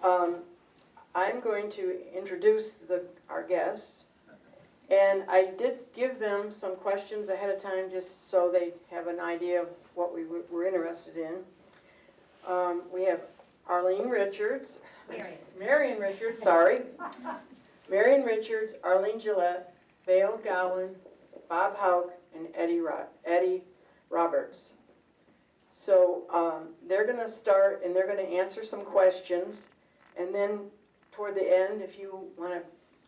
Um, I'm going to introduce our guests, and I did give them some questions ahead of time just so they have an idea of what we were interested in. We have Marion Richards, sorry. Marion Richards, Arlene Gillette, Vale Gowan, Bob Hauk, and Eddie Roberts. So they're going to start and they're going to answer some questions, and then toward the end, if you want to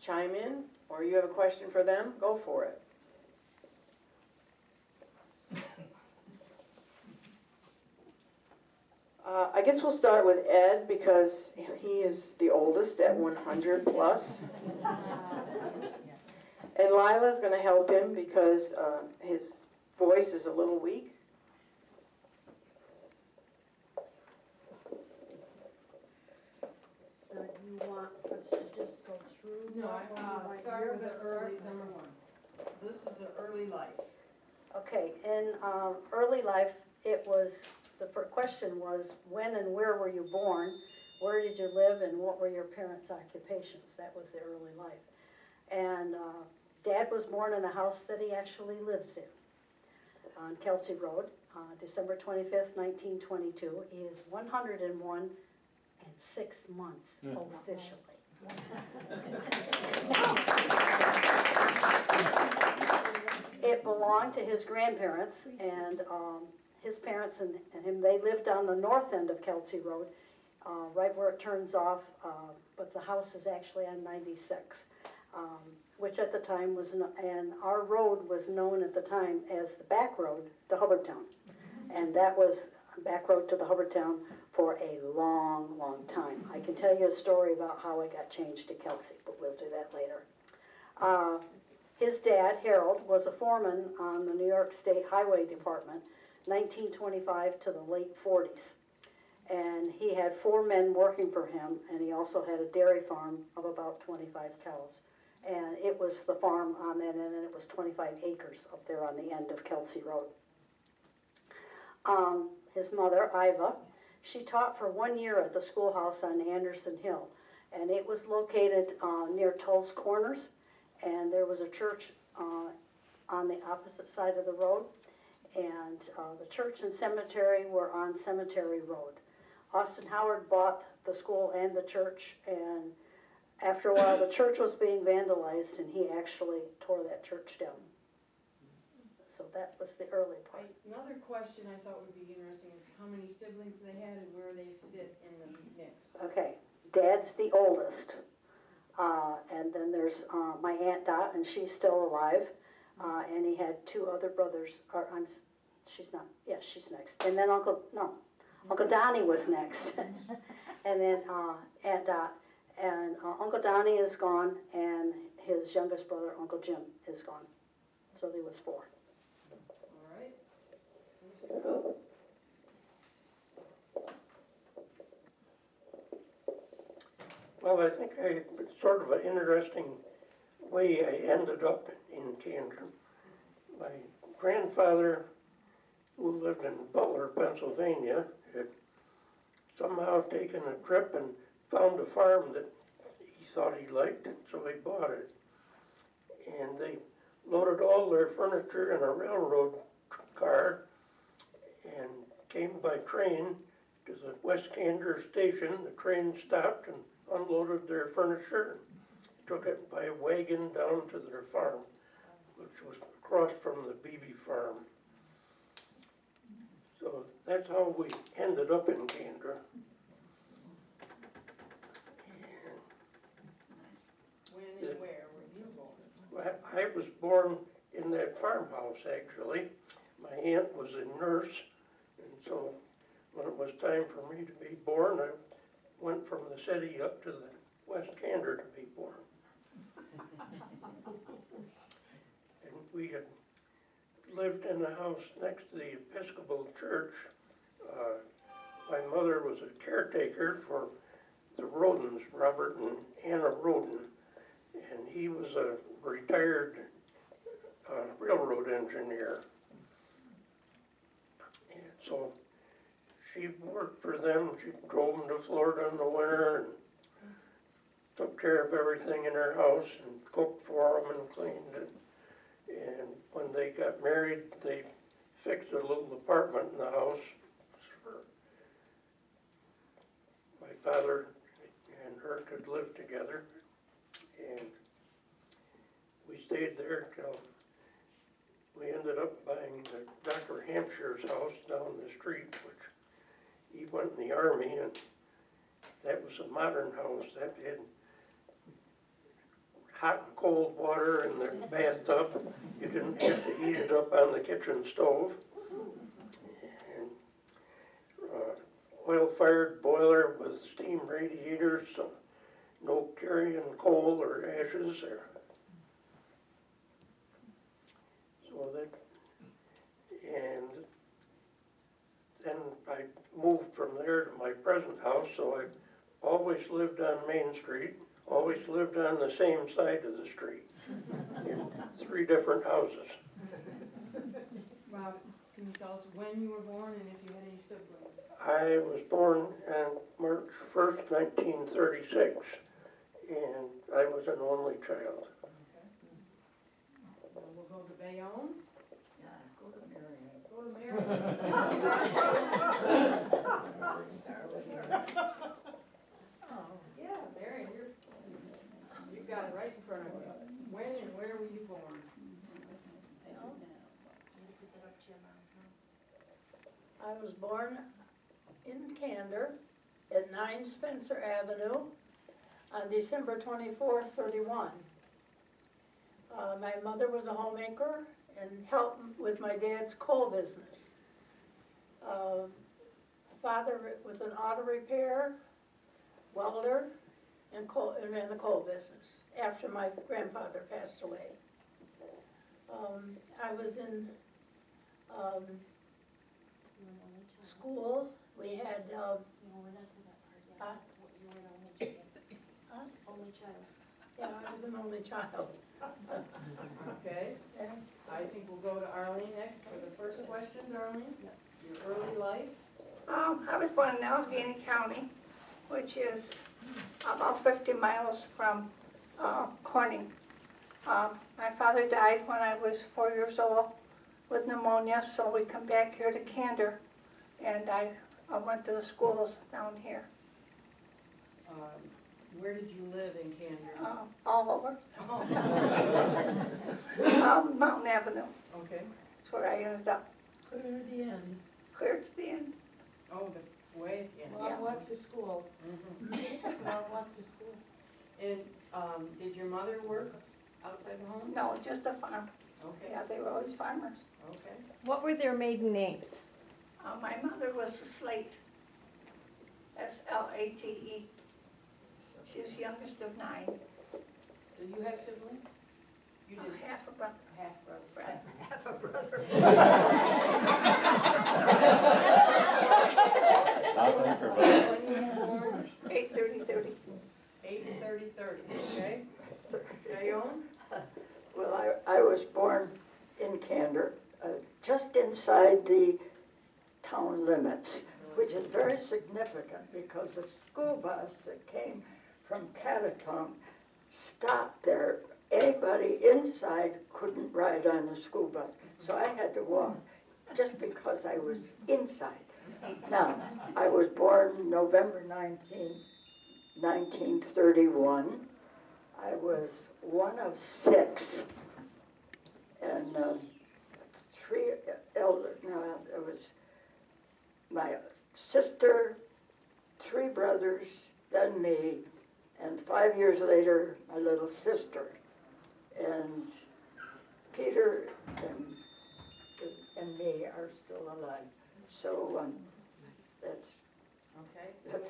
chime in or you have a question for them, go for it. I guess we'll start with Ed because he is the oldest at 100 plus. And Lila's going to help him because his voice is a little weak. You want us to just go through? No, start with the early, number one. This is the early life. Okay, in early life, it was, the first question was, when and where were you born? Where did you live and what were your parents' occupations? That was the early life. And Dad was born in a house that he actually lives in on Kelsey Road, December 25th, 1922. He is 101 and 6 months officially. It belonged to his grandparents, and his parents and him, they lived on the north end of Kelsey Road, right where it turns off, but the house is actually on 96, which at the time was, and our road was known at the time as the back road to Hubbardtown. And that was back road to the Hubbardtown for a long, long time. I can tell you a story about how it got changed to Kelsey, but we'll do that later. His dad, Harold, was a foreman on the New York State Highway Department, 1925 to the late 40s. And he had 4 men working for him, and he also had a dairy farm of about 25 cows. And it was the farm on that end, and it was 25 acres up there on the end of Kelsey Road. His mother, Iva, she taught for 1 year at the schoolhouse on Anderson Hill, and it was located near Tull's Corners, and there was a church on the opposite side of the road, and the church and cemetery were on Cemetery Road. Austin Howard bought the school and the church, and after a while the church was being vandalized, and he actually tore that church down. So that was the early part. Another question I thought would be interesting is how many siblings they had and where they fit in the mix. Okay, Dad's the oldest, and then there's my Aunt Dot, and she's still alive, and he had 2 other brothers, she's next, and then Uncle Donnie was next, and then Aunt Dot, and Uncle Donnie is gone, and his youngest brother, Uncle Jim, is gone, so there was 4. All right. Mr. Cook. Well, I think it's sort of an interesting way I ended up in Candor. My grandfather, who lived in Butler, Pennsylvania, had somehow taken a trip and found a farm that he thought he liked, so he bought it. And they loaded all their furniture in a railroad car and came by train to the West Candor station. The train stopped and unloaded their furniture, took it by wagon down to their farm, which was across from the Beebe farm. So that's how we ended up in Candor. When and where were you born? I was born in that farmhouse, actually. My aunt was a nurse, and so when it was time for me to be born, I went from the city up to the West Candor to be born. And we had lived in the house next to the Episcopal Church. My mother was a caretaker for the Rodens, Robert and Anna Roden, and he was a retired railroad engineer. And so she worked for them. She drove them to Florida in the winter and care of everything in our house and cooked for them and cleaned it. And when they got married, they fixed a little apartment in the house for my father and her could live together. And we stayed there till we ended up buying Dr. Hampshire's house down the street, which he went in the Army, and that was a modern house. That had hot and cold water in the bathtub. You didn't have to heat it up on the kitchen stove. And oil-fired boiler with steam radiators, so no carrying coal or ashes there. So that, and then I moved from there to my present house, so I always lived on Main Street, always lived on the same side of the street, in 3 different houses. Rob, can you tell us when you were born and if you had any siblings? I was born on March 1st, 1936, and I was an only child. Well, we'll go to Bayonne. Go to Marion. Go to Marion. Yeah, Marion, you've got it right in front of you. When and where were you born? I was born in Candor at 9 Spencer Avenue on December 24th, 31. My mother was a homemaker and helped with my dad's coal business. Father was an auto repair, welder, and ran the coal business after my grandfather passed away. I was in school. We had Only child. yeah, I was an only child. Okay, I think we'll go to Arlene next for the first questions, Arlene. Your early life. I was born in Allegheny County, which is about 50 miles from Corning. My father died when I was 4 years old with pneumonia, so we come back here to Candor, and I went to the schools down here, Where did you live in Candor? all over. Mountain Avenue, Okay. that's where I ended up, Clear to the end. clear to the end. Oh, the way at the end. Yeah. walk to school. Long walk to school. And did your mother work outside the home? No, just a farm. Okay, Yeah, they were always farmers. okay. What were their maiden names? My mother was Slate, Slate. She was youngest of 9, Did you have siblings? You did. half a brother. Half brother. Right. Have a brother. When you were born? 8:30. 8:30, okay? Bayonne? Well, I was born in Candor, just inside the town limits, which is very significant because the school bus that came from Cataton stopped there. Anybody inside couldn't ride on the school bus, so I had to walk just because I was inside. Now, I was born November 19th, 1931. I was one of 6, and 3 elder. No, it was my sister, 3 brothers, then me, and 5 years later, my little sister. And Peter and me are still alive. So that's. Okay.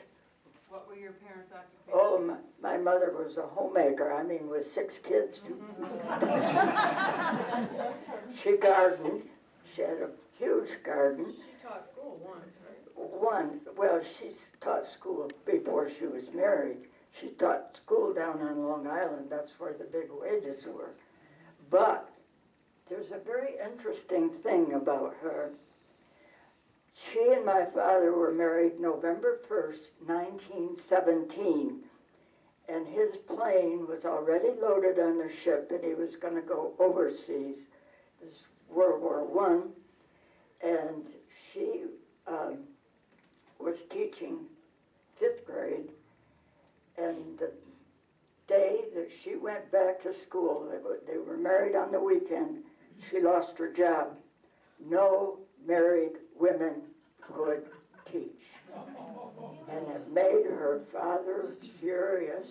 What were your parents' occupations? Oh, my mother was a homemaker, I mean, with 6 kids. She gardened, she had a huge garden. She taught school once, right? Well, she taught school before she was married. She taught school down on Long Island, that's where the big wages were. But there's a very interesting thing about her. She and my father were married November 1st, 1917, and his plane was already loaded on the ship, and he was going to go overseas. This is World War One, and she was teaching 5th grade, and the day that she went back to school, they were married on the weekend, she lost her job. No married women could teach. And it made her father furious.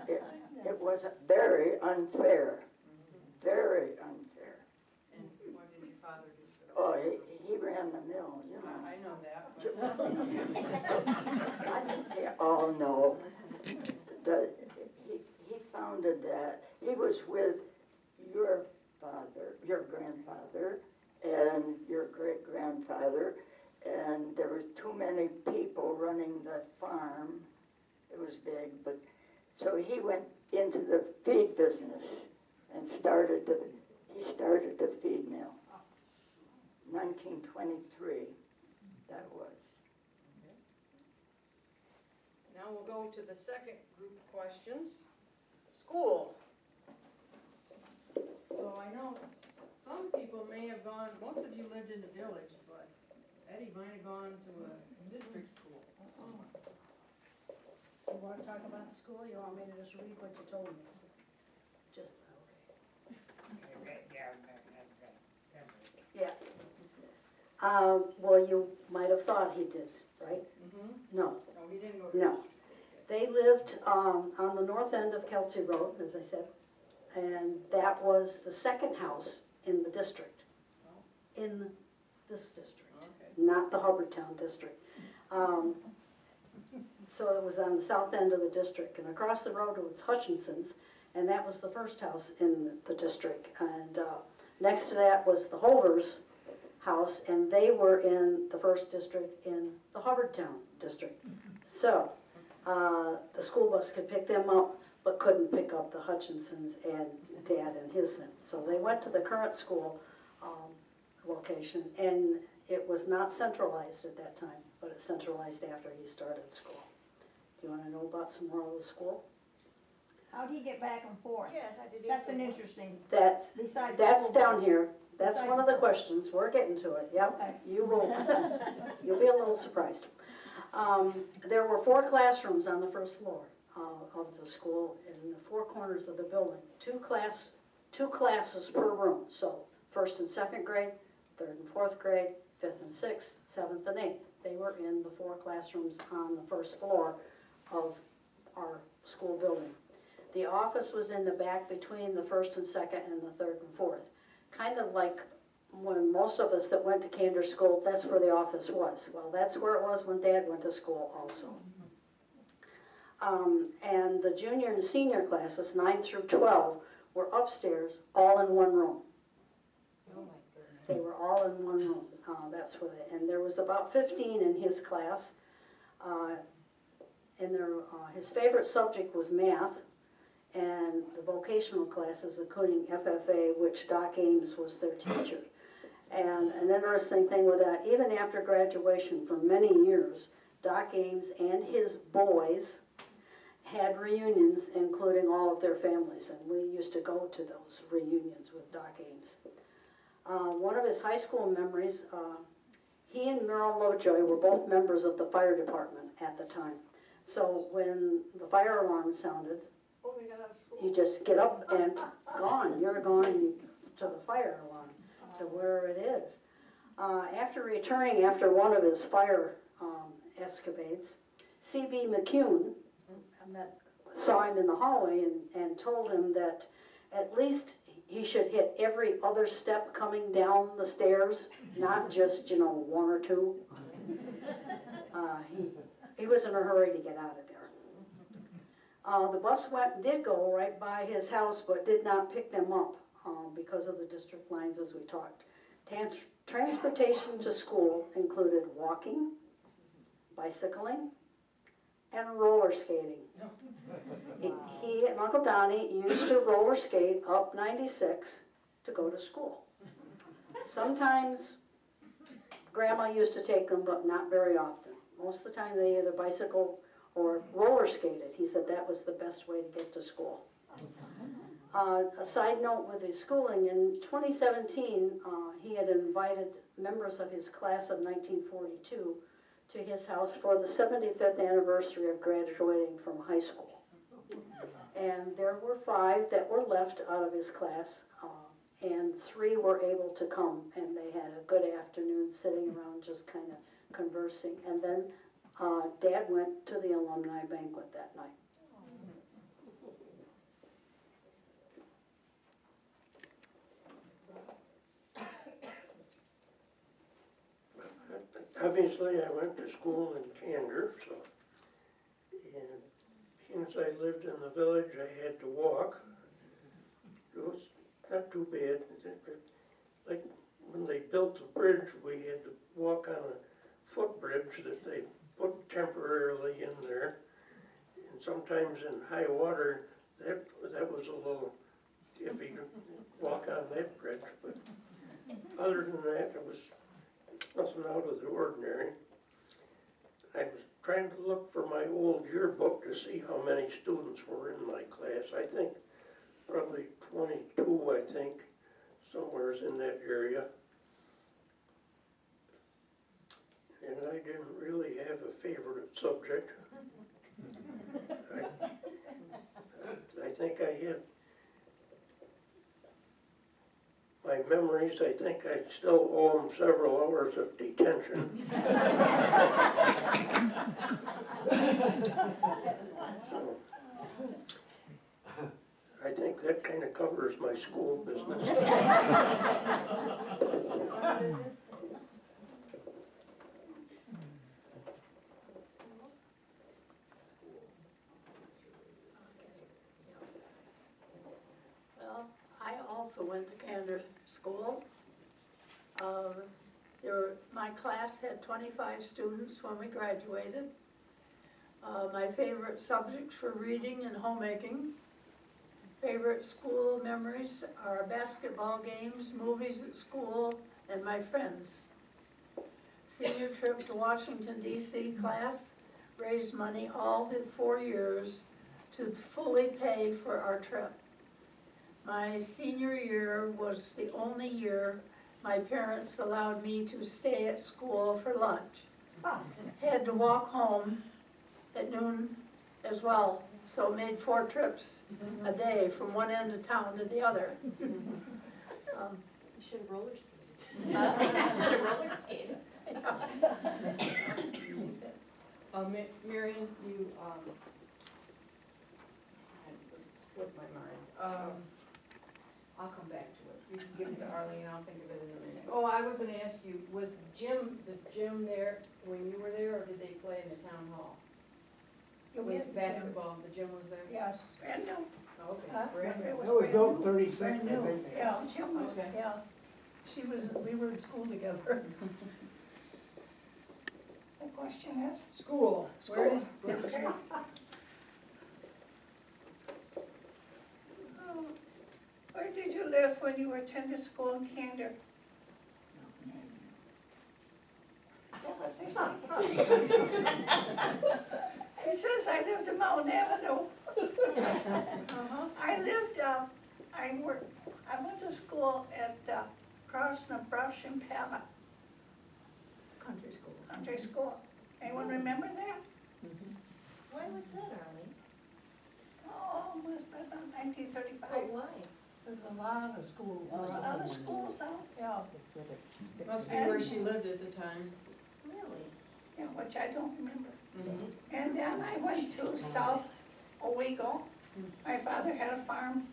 It was very unfair, very unfair. And what did your father do for that? Oh, he ran the mill, you know. I know that, but I think they all know that he founded that. He was with your father, your grandfather, and your great-grandfather, and there was too many people running the farm. It was big, but so he went into the feed business and started the feed mill. 1923, that was. now we'll go to the second group of questions. School. So I know some people may have gone, most of you lived in the village, but Eddie might have gone to a district school. You want to talk about the school, you want me to just read what you told me? Just, okay. Yeah. Well, you might have thought he did, right? Mm-hmm. No. No, he didn't go to No. district school. They lived on the north end of Kelsey Road, as I said, and that was the second house in the district, in this district, Okay. not the Hubbardtown district. So it was on the south end of the district, and across the road was Hutchinson's, and that was the first house in the district. And next to that was the Holvers house, and they were in the first district in the Hubbardtown district. So the school bus could pick them up, but couldn't pick up the Hutchinsons and Dad and his son. So they went to the current school location, and it was not centralized at that time, but it centralized after he started school. Do you want to know about some more of the school? How'd he get back and forth? Yeah, I did. That's an interesting, That's, besides the that's school down bus. here. That's Besides one of the the questions. We're getting to it, yep. Okay. You will, you'll be a little surprised. There were 4 classrooms on the first floor of the school in the 4 corners of the building. Two classes per room. So 1st and 2nd grade, 3rd and 4th grade, 5th and 6th, 7th and 8th. They were in the 4 classrooms on the first floor of our school building. The office was in the back between the 1st and 2nd and the 3rd and 4th. Kind of like when most of us that went to Candor School, that's where the office was. Well, that's where it was when Dad went to school also. And the junior and senior classes, 9 through 12, were upstairs, all in one room. Oh, my goodness. They were all in one room. That's where and there was about 15 in his class. And his favorite subject was math, and the vocational classes, including FFA, which Doc Ames was their teacher. And an interesting thing with that, even after graduation for many years, Doc Ames and his boys had reunions, including all of their families, and we used to go to those reunions with Doc Ames. One of his high school memories, he and Merrill Lovejoy were both members of the fire department at the time. So when the fire alarm sounded, you just get up and gone. You're going to the fire alarm, to where it is. After returning after one of his fire escapades, C.B. McCune saw him in the hallway and told him that at least he should hit every other step coming down the stairs, not just, 1 or 2. He was in a hurry to get out of there. The bus did go right by his house, but did not pick them up because of the district lines, as we talked. Transportation to school included walking, bicycling, and roller skating. He and Uncle Donnie used to roller skate up 96 to go to school. Sometimes Grandma used to take them, but not very often. Most of the time they either bicycle or roller skated. He said that was the best way to get to school. A side note with his schooling, in 2017, he had invited members of his class of 1942 to his house for the 75th anniversary of graduating from high school. And there were 5 that were left out of his class, and 3 were able to come, and they had a good afternoon sitting around just kind of conversing. And then Dad went to the alumni banquet that night. Obviously, I went to school in Candor, so, and since I lived in the village, I had to walk. It was not too bad. Like, when they built the bridge, we had to walk on a footbridge that they put temporarily in there. And sometimes in high water, that was a little iffy to walk on that bridge, but other than that, it was nothing out of the ordinary. I was trying to look for my old yearbook to see how many students were in my class. I think probably 22, I think, somewhere's in that area. And I didn't really have a favorite subject. I think I had my memories. I think I still owe them several hours of detention. So, I think that kind of covers my school business. Well, I also went to Candor School. My class had 25 students when we graduated. My favorite subjects were reading and homemaking. Favorite school memories are basketball games, movies at school, and my friends. Senior trip to Washington, D.C. class raised money all the 4 years to fully pay for our trip. My senior year was the only year my parents allowed me to stay at school for lunch. Had to walk home at noon as well, so made 4 trips a day from one end of town to the other. You should have roller skated. Should have roller skated. Marion, you, slipped my mind. I'll come back to it. You can give it to Arlene, I'll think of it in a minute. Oh, I was gonna ask you, was the gym there when you were there, or did they play in the town hall? We had With the gym. basketball, the gym was there? Yes, brand new. Oh, okay, Huh? brand new. It was That was brand built new. 36, I Brand new. think. Yeah, Jim was, Okay. yeah. We were in school together. The question is? School. Where did, Okay. Oh, where did you live when you attended school in Candor? Is that what they say? She says I lived in Mountain Avenue. I lived, I went to school at across Brush and Pella country school. Country School. Anyone remember that? When was that, Arlene? Oh, it must have been 1935. But why? There's a lot of schools There was a around. lot of schools out, yeah, Must be where she lived at the time. Really? yeah, which I don't remember. Mhm. And then I went to South Owego. My father had a farm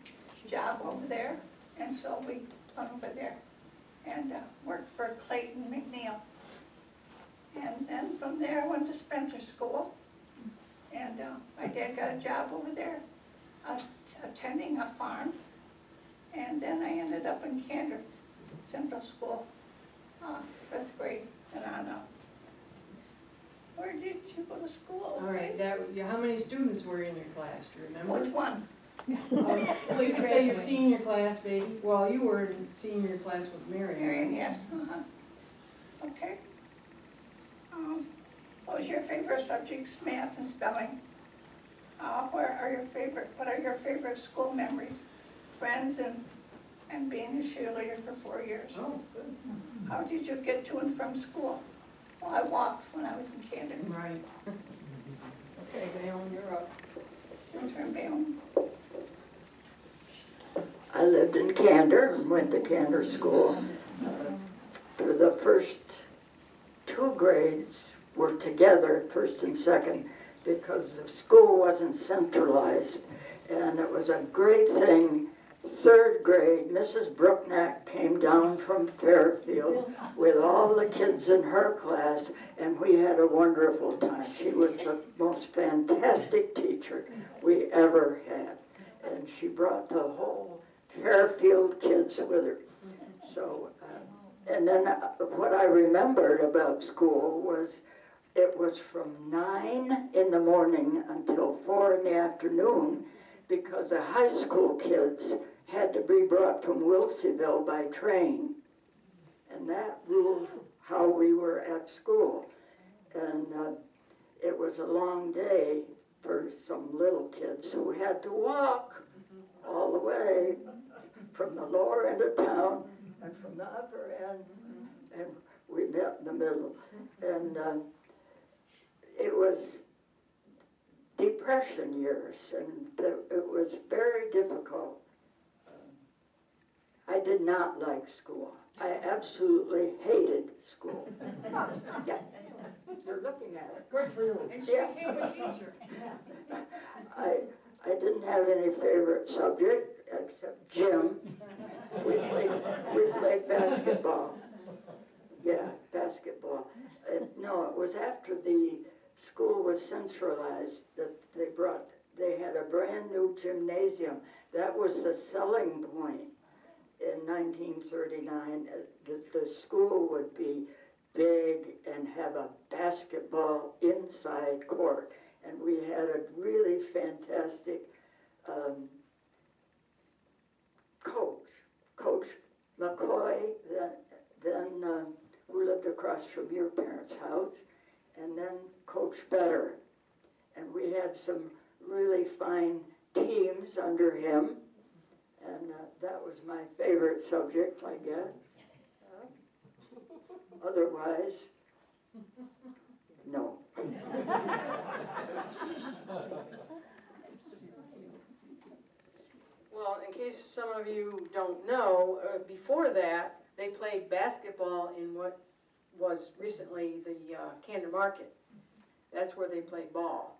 job over there, and so we went over there and worked for Clayton McNeil. And then from there, I went to Spencer School, and my dad got a job over there, attending a farm. And then I ended up in Candor Central School, 5th grade and on up. Where did you go to school? All right, how many students were in your class, do you remember? Which one? Well, you could say your senior class, maybe. Well, you were in senior class with Marion. Marion, yes, Okay. What was your favorite subjects, math and spelling? What are your favorite school memories? Friends and being a cheerleader for 4 years. Oh, good. How did you get to and from school? Well, I walked when I was in Candor. Right. Okay, Naomi, you're up. Your turn, Bayonne. I lived in Candor and went to Candor School. For the first 2 grades were together, first and second, because the school wasn't centralized. And it was a great thing. 3rd grade, Mrs. Brooknack came down from Fairfield with all the kids in her class, and we had a wonderful time. She was the most fantastic teacher we ever had. And she brought the whole Fairfield kids with her. So, and then what I remembered about school was it was from 9 in the morning until 4 in the afternoon, because the high school kids had to be brought from Wilseyville by train. And that ruled how we were at school. And it was a long day for some little kids who had to walk all the way from the lower end of town and from the upper end, and we met in the middle. And it was Depression years, and it was very difficult. I did not like school. I absolutely hated school. Yeah, you're looking at it. Good for you. And she became a teacher. I didn't have any favorite subject except gym. We played basketball. Yeah, basketball. No, it was after the school was centralized that they had a brand new gymnasium. That was the selling point in 1939. The school would be big and have a basketball inside court. And we had a really fantastic Coach McCoy, then who lived across from your parents' house, and then Coach Better. And we had some really fine teams under him, and that was my favorite subject, I guess. Otherwise, no. Well, in case some of you don't know, before that, they played basketball in what was recently the Candor Market. That's where they played ball.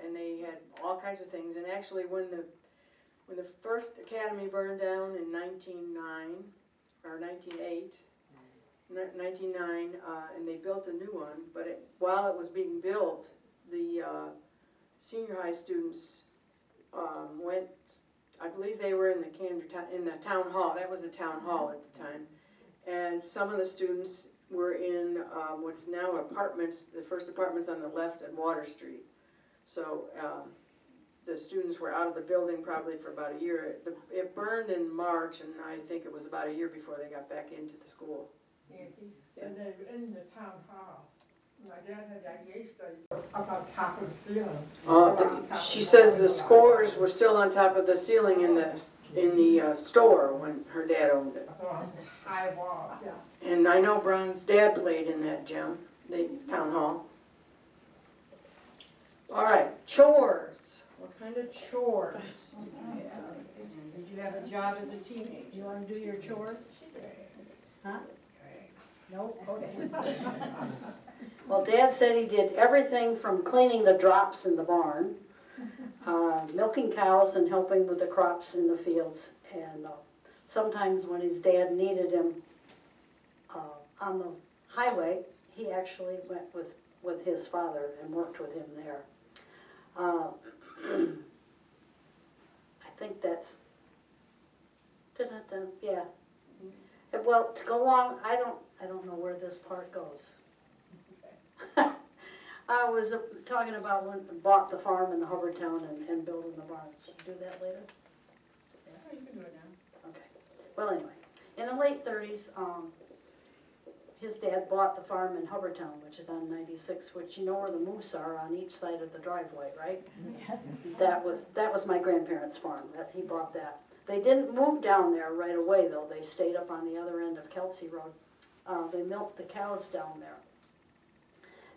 And they had all kinds of things. And actually, when the first academy burned down in 1909, or 1908, 1909, and they built a new one, but while it was being built, the senior high students went, I believe they were in the in the town hall. That was the town hall at the time. And some of the students were in what's now apartments, the first apartments on the left at Water Street. So the students were out of the building probably for about a year. It burned in March, and I think it was about a year before they got back into the school. Nancy, and then in the town hall, my dad had that yay study up on top of the ceiling. She says the scores were still on top of the ceiling in the store when her dad owned it. Up on the high wall, yeah. And I know Brown's dad played in that gym, the town hall. All right, chores. What kind of chores? Did you have a job as a teenager? You want to do your chores? Huh? Nope, okay. Well, Dad said he did everything from cleaning the drops in the barn, milking cows and helping with the crops in the fields. And sometimes when his dad needed him on the highway, he actually went with his father and worked with him there. I think that's, yeah. Well, to go on, I don't know where this part goes. I was talking about when I bought the farm in the Hubbardtown and building the barn. Should we do that later? Yeah, you can do it now. Okay. Well, anyway, in the late 30s, his dad bought the farm in Hubbardtown, which is on 96, which you know where the moose are on each side of the driveway, right? That was my grandparents' farm, that he bought that. They didn't move down there right away, though. They stayed up on the other end of Kelsey Road. They milked the cows down there.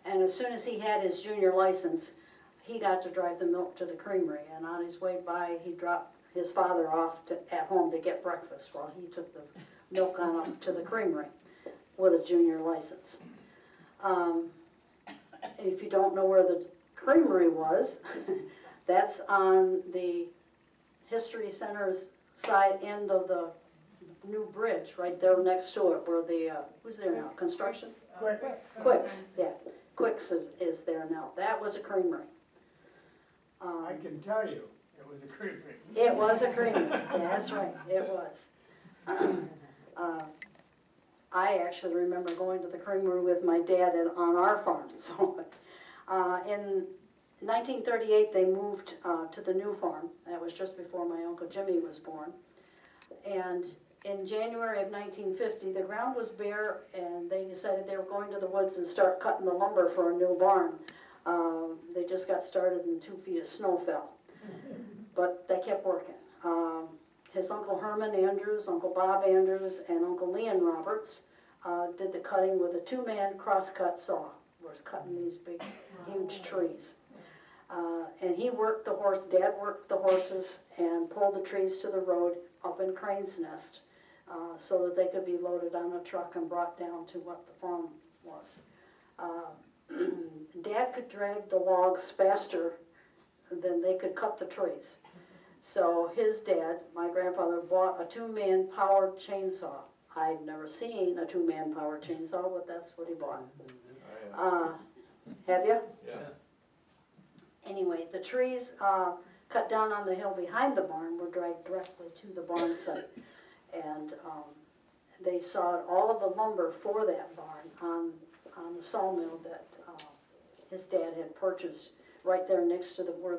And as soon as he had his junior license, he got to drive the milk to the creamery. And on his way by, he dropped his father off at home to get breakfast while he took the milk on up to the creamery with a junior license. If you don't know where the creamery was, that's on the History Center's side end of the new bridge, right there next to it, where the, who's there now, construction? Quicks, yeah, Quicks is there now. That was a creamery. I can tell you, it was a creamery. It was a creamery, yeah, that's right, it was. I actually remember going to the creamery with my dad on our farm, so. In 1938, they moved to the new farm. That was just before my Uncle Jimmy was born. And in January of 1950, the ground was bare, and they decided they were going to the woods and start cutting the lumber for a new barn. They just got started and 2 feet of snow fell. But they kept working. His Uncle Herman Andrews, Uncle Bob Andrews, and Uncle Leon Roberts did the cutting with a 2-man crosscut saw. Was cutting these big, huge trees. And he worked the horse, Dad worked the horses and pulled the trees to the road up in Crane's Nest so that they could be loaded on a truck and brought down to what the farm was. Dad could drag the logs faster than they could cut the trees. So his dad, my grandfather, bought a 2-man powered chainsaw. I've never seen a 2-man powered chainsaw, but that's what he bought. Have you? Yeah. Anyway, the trees cut down on the hill behind the barn were dragged directly to the barn site. And they sawed all of the lumber for that barn on the sawmill that his dad had purchased right there next to where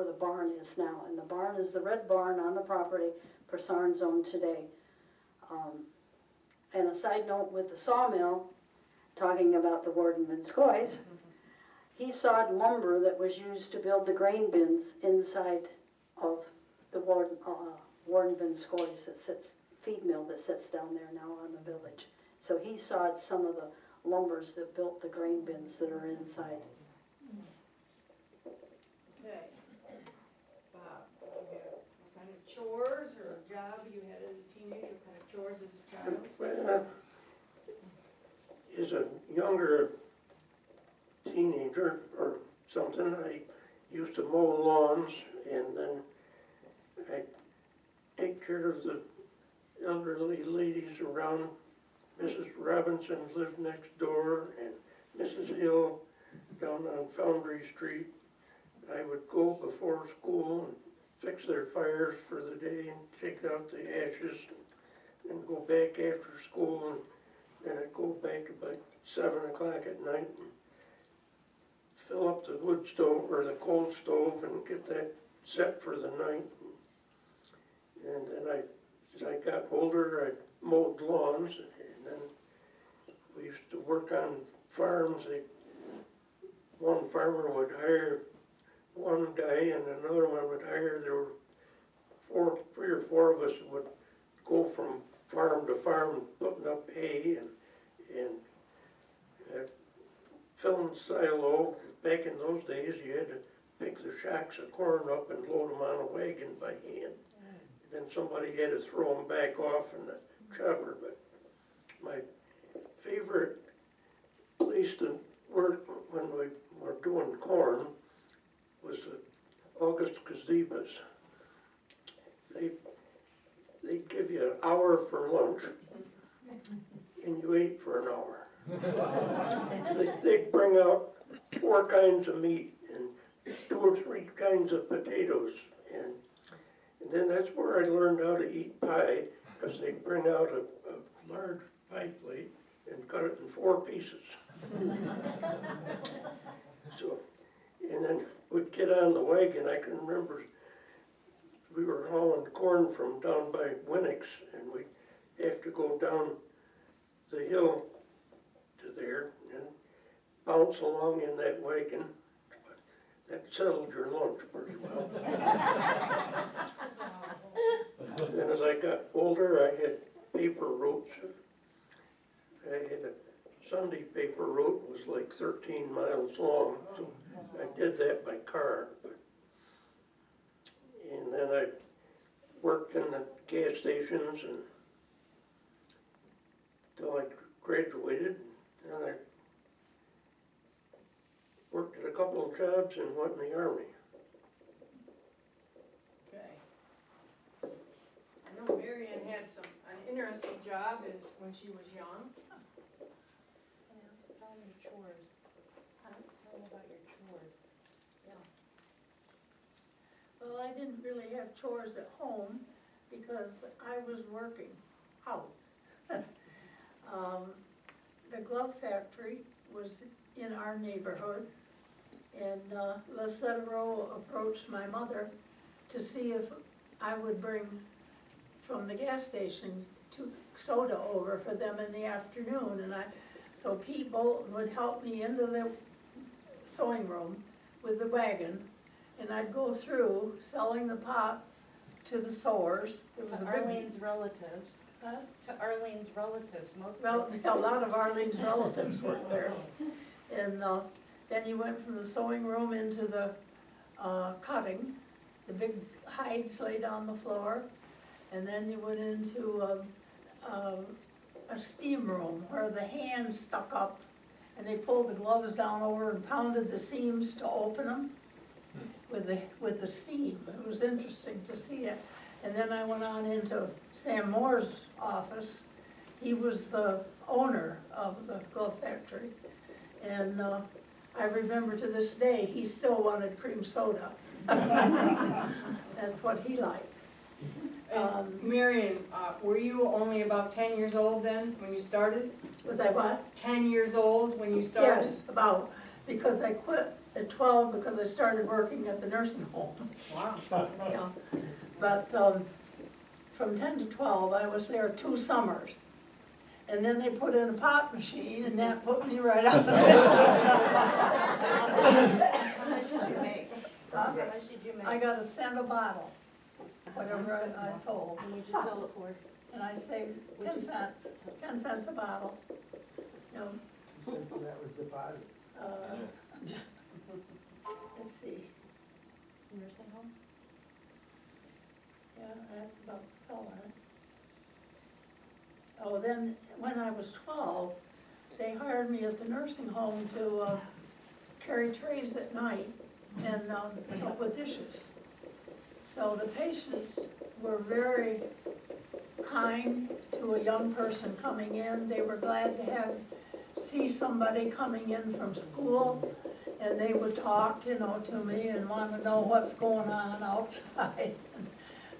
the barn is now. And the barn is the red barn on the property for Sarn's owned today. And a side note with the sawmill, talking about the Warden Vinskoys, he sawed lumber that was used to build the grain bins inside of the Warden Vinskoys feed mill that sits down there now on the village. So he sawed some of the lumbers that built the grain bins that are inside. Okay. Bob, what kind of chores or job you had as a teenager, what kind of chores as a child? Well, as a younger teenager or something, I used to mow lawns, and then I'd take care of the elderly ladies around. Mrs. Robinson lived next door, and Mrs. Hill down on Foundry Street. I would go before school and fix their fires for the day and take out the ashes and go back after school, and then I'd go back about 7 o'clock at night and fill up the wood stove or the coal stove and get that set for the night. And then as I got older, I mowed lawns, and then we used to work on farms. One farmer would hire one guy and another one would hire. There were 3 or 4 of us would go from farm to farm putting up hay and filling silo. Back in those days, you had to pick the shacks of corn up and load them on a wagon by hand. And then somebody had to throw them back off in the chopper. But my favorite place to work when we were doing corn was the August gazebas. They'd give you an hour for lunch, and you ate for an hour. They'd bring out 4 kinds of meat and 2 or 3 kinds of potatoes, and then that's where I learned how to eat pie, because they'd bring out a large pie plate and cut it in 4 pieces. So, and then we'd get on the wagon. I can remember we were hauling corn from down by Winnick's, and we'd have to go down the hill to there and bounce along in that wagon. That settled your lunch pretty well. And as I got older, I had paper routes. I had a Sunday paper route, was like 13 miles long, so I did that by car. And then I worked in the gas stations until I graduated. And I worked at a couple of jobs and went in the Army. Okay. I know Mary Ann had an interesting job is when she was young. Tell me your chores. Tell me about your chores. Well, I didn't really have chores at home because I was working out. The glove factory was in our neighborhood, and Lecetero approached my mother to see if I would bring from the gas station soda over for them in the afternoon, and so Pete Bolton would help me into the sewing room with the wagon, and I'd go through selling the pop to the sewers. It was To a big, Arlene's relatives. Huh? To Arlene's relatives, most well, of them. a lot of Arlene's relatives worked there. And then you went from the sewing room into the cutting, the big hides laid on the floor, and then you went into a steam room where the hands stuck up, and they pulled the gloves down over and pounded the seams to open them with the steam. It was interesting to see it. And then I went on into Sam Moore's office. He was the owner of the glove factory. And I remember to this day, he still wanted cream soda. That's what he liked. Marion, were you only about 10 years old then, when you started? Was I what? 10 years old when you started? Yes, about, because I quit at 12 because I started working at the nursing home. Wow. Yeah. But from 10 to 12, I was there 2 summers. And then they put in a pop machine, and that put me right out. How much did you make? How much did you make? I got $1 a bottle, whatever I sold. And you just sell it for? And I saved 10 cents, 10 cents a bottle. You know, Since that was deposited. let's see, Nursing home? yeah, that's about selling it. Oh, then, when I was 12, they hired me at the nursing home to carry trays at night and help with dishes. So the patients were very kind to a young person coming in. They were glad to see somebody coming in from school, and they would talk, to me and want to know what's going on outside.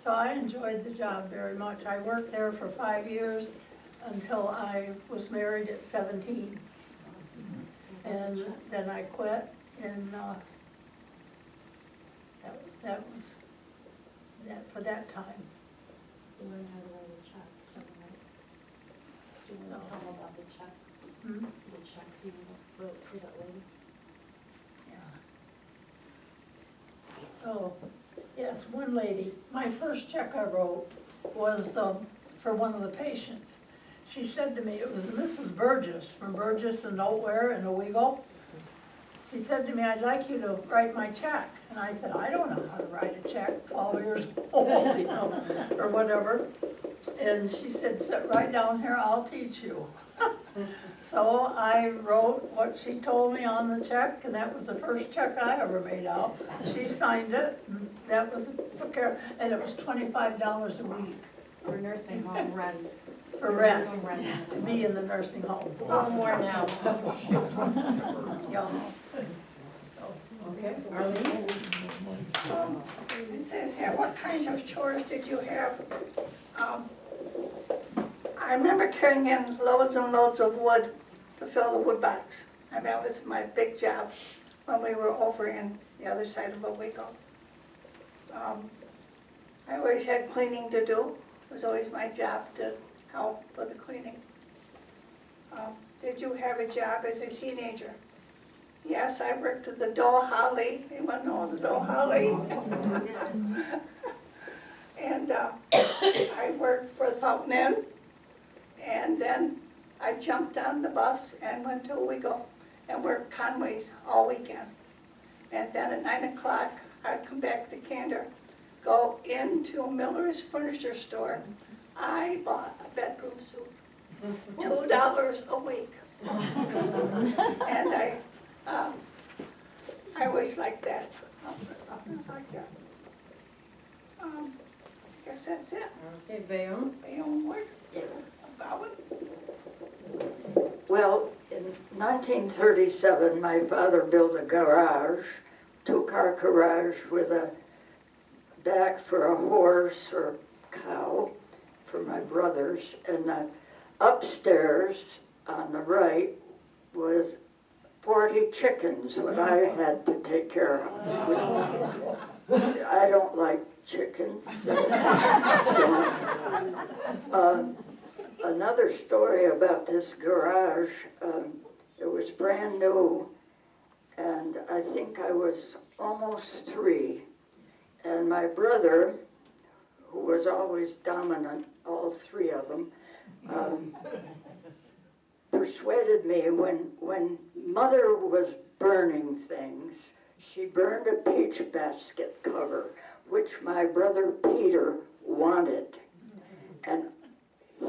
So I enjoyed the job very much. I worked there for 5 years until I was married at 17. And then I quit, and that was that for that time. You learned how to write a check, right? Do you want to tell them about the check? Hmm? The check you wrote for that lady? Yeah. Oh, yes, one lady, my first check I wrote was for one of the patients. She said to me, it was Mrs. Burgess from Burgess and Nowhere in Owego. She said to me, I'd like you to write my check. And I said, I don't know how to write a check, 12 years old, or whatever. And she said, sit right down here, I'll teach you. So I wrote what she told me on the check, and that was the first check I ever made out. She signed it, and that was, took care, and it was $25 a week For nursing home rent. for rent, Nursing rent. to be in the nursing home. No more now. Yeah. Okay, Arlene? It says here, what kinds of chores did you have? I remember carrying in loads and loads of wood to fill the wood box. And that was my big job when we were over in the other side of Owego. I always had cleaning to do. It was always my job to help with the cleaning. did you have a job as a teenager? Yes, I worked at the Doe Holly. Anyone know the Doe Holly? And I worked for Fountain Inn. And then I jumped on the bus and went to Owego and worked Conway's all weekend. And then at 9 o'clock, I'd come back to Candor, go into Miller's furniture store. I bought a bedroom suit, $2 a week. And I always liked that. Like that. I guess that's it. Okay, Bayonne? Bayonne, what? Gowan? Well, in 1937, my father built a garage, two-car garage with a back for a horse or cow for my brothers, and upstairs on the right was 40 chickens that I had to take care of. I don't like chickens. Another story about this garage, it was brand new, and I think I was almost 3. And my brother, who was always dominant, all 3 of them, persuaded me when Mother was burning things, she burned a peach basket cover, which my brother Peter wanted. And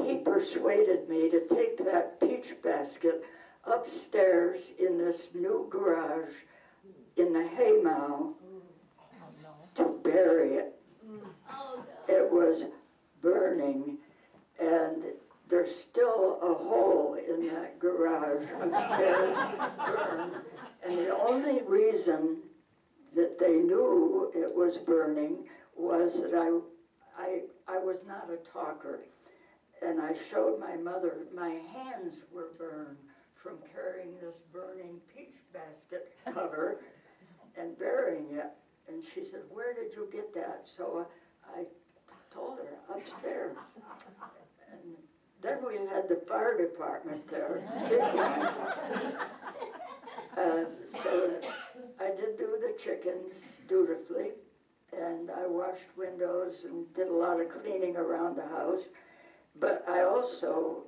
he persuaded me to take that peach basket upstairs in this new garage in the haymow to bury it. It was burning, and there's still a hole in that garage upstairs burned. And the only reason that they knew it was burning was that I was not a talker. And I showed my mother, my hands were burned from carrying this burning peach basket cover and burying it. And she said, "Where did you get that?" So I told her, "Upstairs." And then we had the fire department there. So I did do the chickens dutifully, and I washed windows and did a lot of cleaning around the house. But I also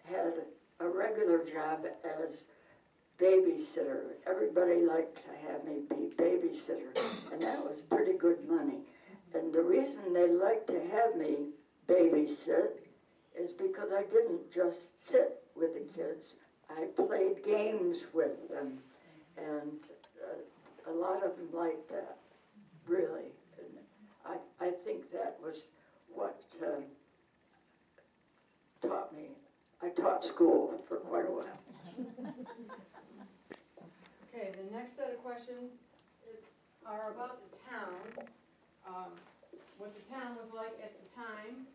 had a regular job as babysitter. Everybody liked to have me be babysitter, and that was pretty good money. And the reason they liked to have me babysit is because I didn't just sit with the kids. I played games with them, and a lot of them liked that, really. And I think that was what taught me. I taught school for quite a while. Okay, the next set of questions are about the town, what the town was like at the time,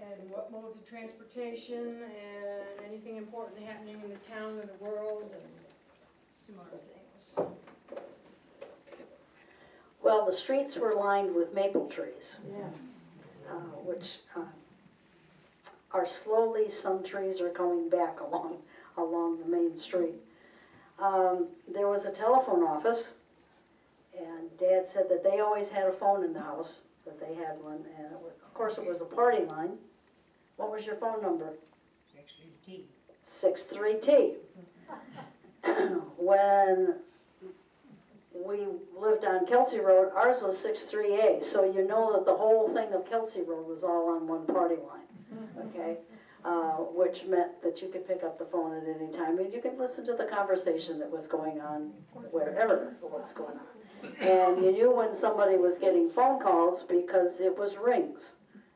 and what modes of transportation, and anything important happening in the town or the world, and some other things. Well, the streets were lined with maple trees, which are slowly, some trees are coming back along the main street. There was a telephone office, and Dad said that they always had a phone in the house, that they had one, and of course it was a party line. What was your phone number? 63T. 63T. When we lived on Kelsey Road, ours was 63A, so you know that the whole thing of Kelsey Road was all on one party line, okay? Which meant that you could pick up the phone at any time, and you could listen to the conversation that was going on wherever it was going on. And you knew when somebody was getting phone calls because it was rings.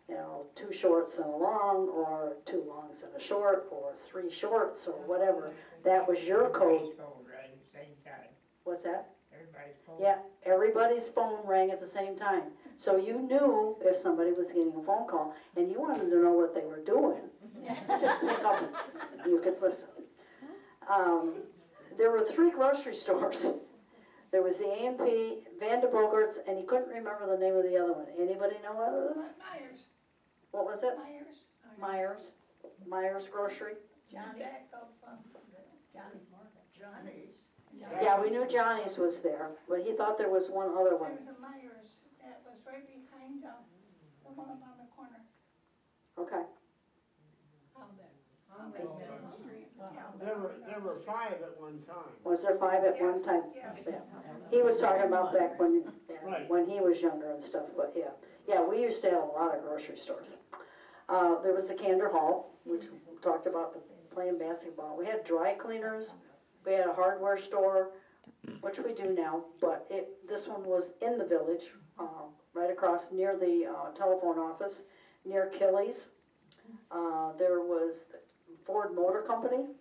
You know, 2 shorts and a long, or 2 longs and a short, or 3 shorts, or whatever. That was your code. Everybody's phone rang at the same time. What's that? Everybody's phone. Yeah, everybody's phone rang at the same time. So you knew if somebody was getting a phone call, and you wanted to know what they were doing. Just pick up, you could listen. There were 3 grocery stores. There was the A&P, Van de Bogart's, and he couldn't remember the name of the other one. Anybody know what it was? Myers. What was it? Myers. Myers. Myers Grocery. Johnny, back of, Johnny's. Yeah, we knew Johnny's was there, but he thought there was one other one. there's a Myers that was right behind, the one up on the corner. Okay. There were five at one time. Was there 5 at one Yes, time? yes. Yeah. He was talking about back Right. when he was younger and stuff, but yeah. Yeah, we used to have a lot of grocery stores. There was the Candor Hall, which we talked about the playing basketball. We had dry cleaners, we had a hardware store, which we do now, but this one was in the village, right across near the telephone office, near Killy's. There was Ford Motor Company,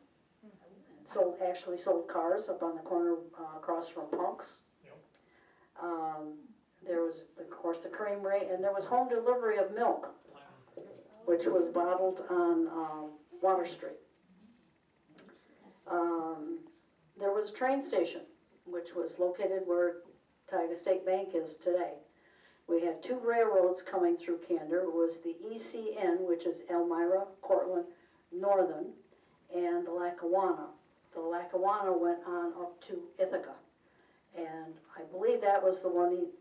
actually sold cars up on the corner across from Punk's. There was, of course, the creamery, and there was home delivery of milk, which was bottled on Water Street. There was a train station, which was located where Tioga State Bank is today. We had 2 railroads coming through Candor. It was the ECN, which is Elmira, Cortland, Northern, and the Lackawanna. The Lackawanna went on up to Ithaca. And I believe that was the one he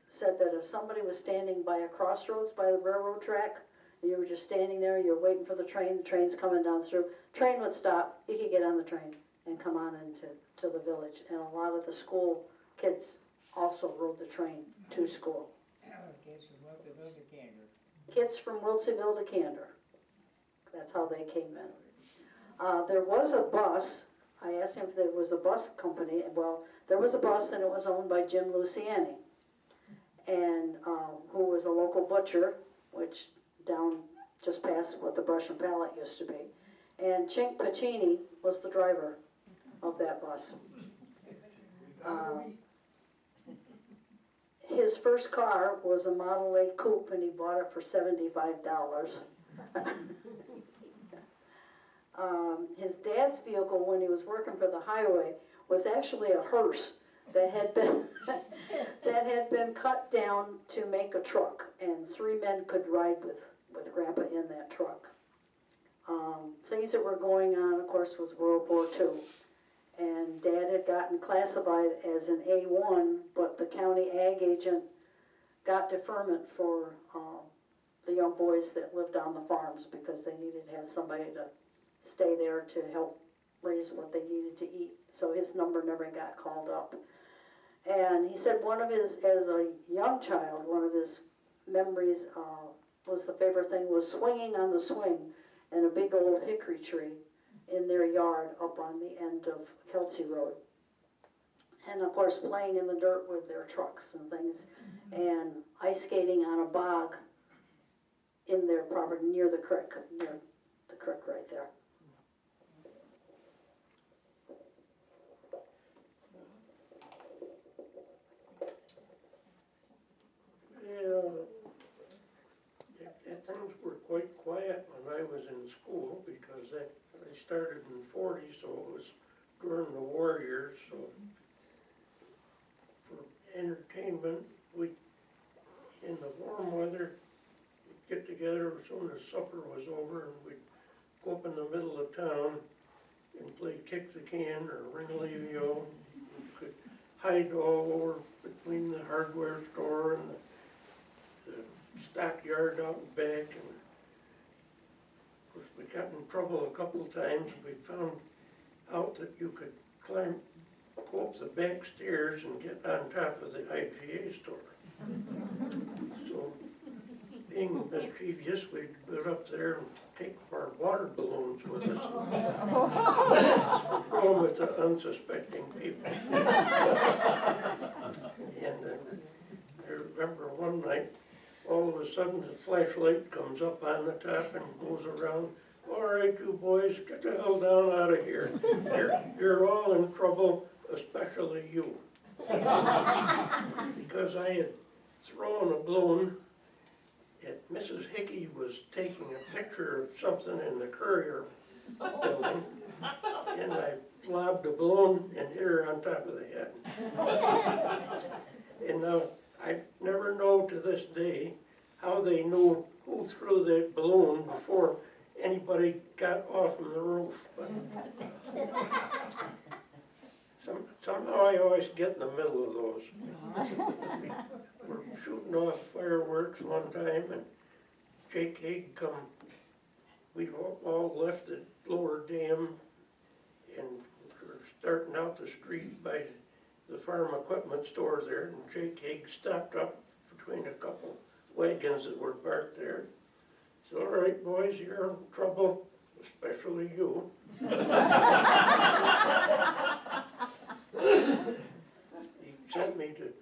said that if somebody was standing by a crossroads by the railroad track, and you were just standing there, you're waiting for the train's coming down through, train would stop, you could get on the train and come on into the village. And a lot of the school kids also rode the train to school. Kids from Wiltseyville to Candor. That's how they came in. There was a bus. I asked him if there was a bus company. Well, there was a bus, and it was owned by Jim Luciani, and who was a local butcher, which down just past what the Brush and Pallet used to be. And Chink Pacini was the driver of that bus. His first car was a Model A coupe, and he bought it for $75. His dad's vehicle, when he was working for the highway, was actually a hearse that had been cut down to make a truck, and 3 men could ride with Grandpa in that truck. Things that were going on, of course, was World War II. And Dad had gotten classified as an A1, but the county ag agent got deferment for the young boys that lived on the farms because they needed to have somebody to stay there to help raise what they needed to eat. So his number never got called up. And he said as a young child, one of his memories was the favorite thing was swinging on the swing in a big old hickory tree in their yard up on the end of Kelsey Road. And of course playing in the dirt with their trucks and things, and ice skating on a bog in their property near the creek right there. Things were quite quiet when I was in school because I started in 40, so it was during the war years. So for entertainment, we, in the warm weather, we'd get together as soon as supper was over, and we'd go up in the middle of town and play kick the can or ring-a-leo. We could hide all over between the hardware store and the stockyard out in back, and of course we got in trouble a couple of times. We found out that you could go up the back stairs and get on top of the IGA store. So being mischievous, we'd get up there and take our water balloons with us and throw them at the unsuspecting people. And I remember one night, all of a sudden the flashlight comes up on the top and goes around. All right, you boys, get the hell down out of here. You're all in trouble, especially you. Because I had thrown a balloon at Mrs. Hickey was taking a picture of something in the Courier building, and I lobbed a balloon and hit her on top of the head. And now, I never know to this day how they knew who threw that balloon before anybody got off on the roof, but somehow I always get in the middle of those. We're shooting off fireworks one time and Jake Haig come, we all left the lower dam and we're starting out the street by the farm equipment store there, and Jake Haig stopped up between a couple wagons that were parked there. So, all right, boys, you're in trouble, especially you. He sent me to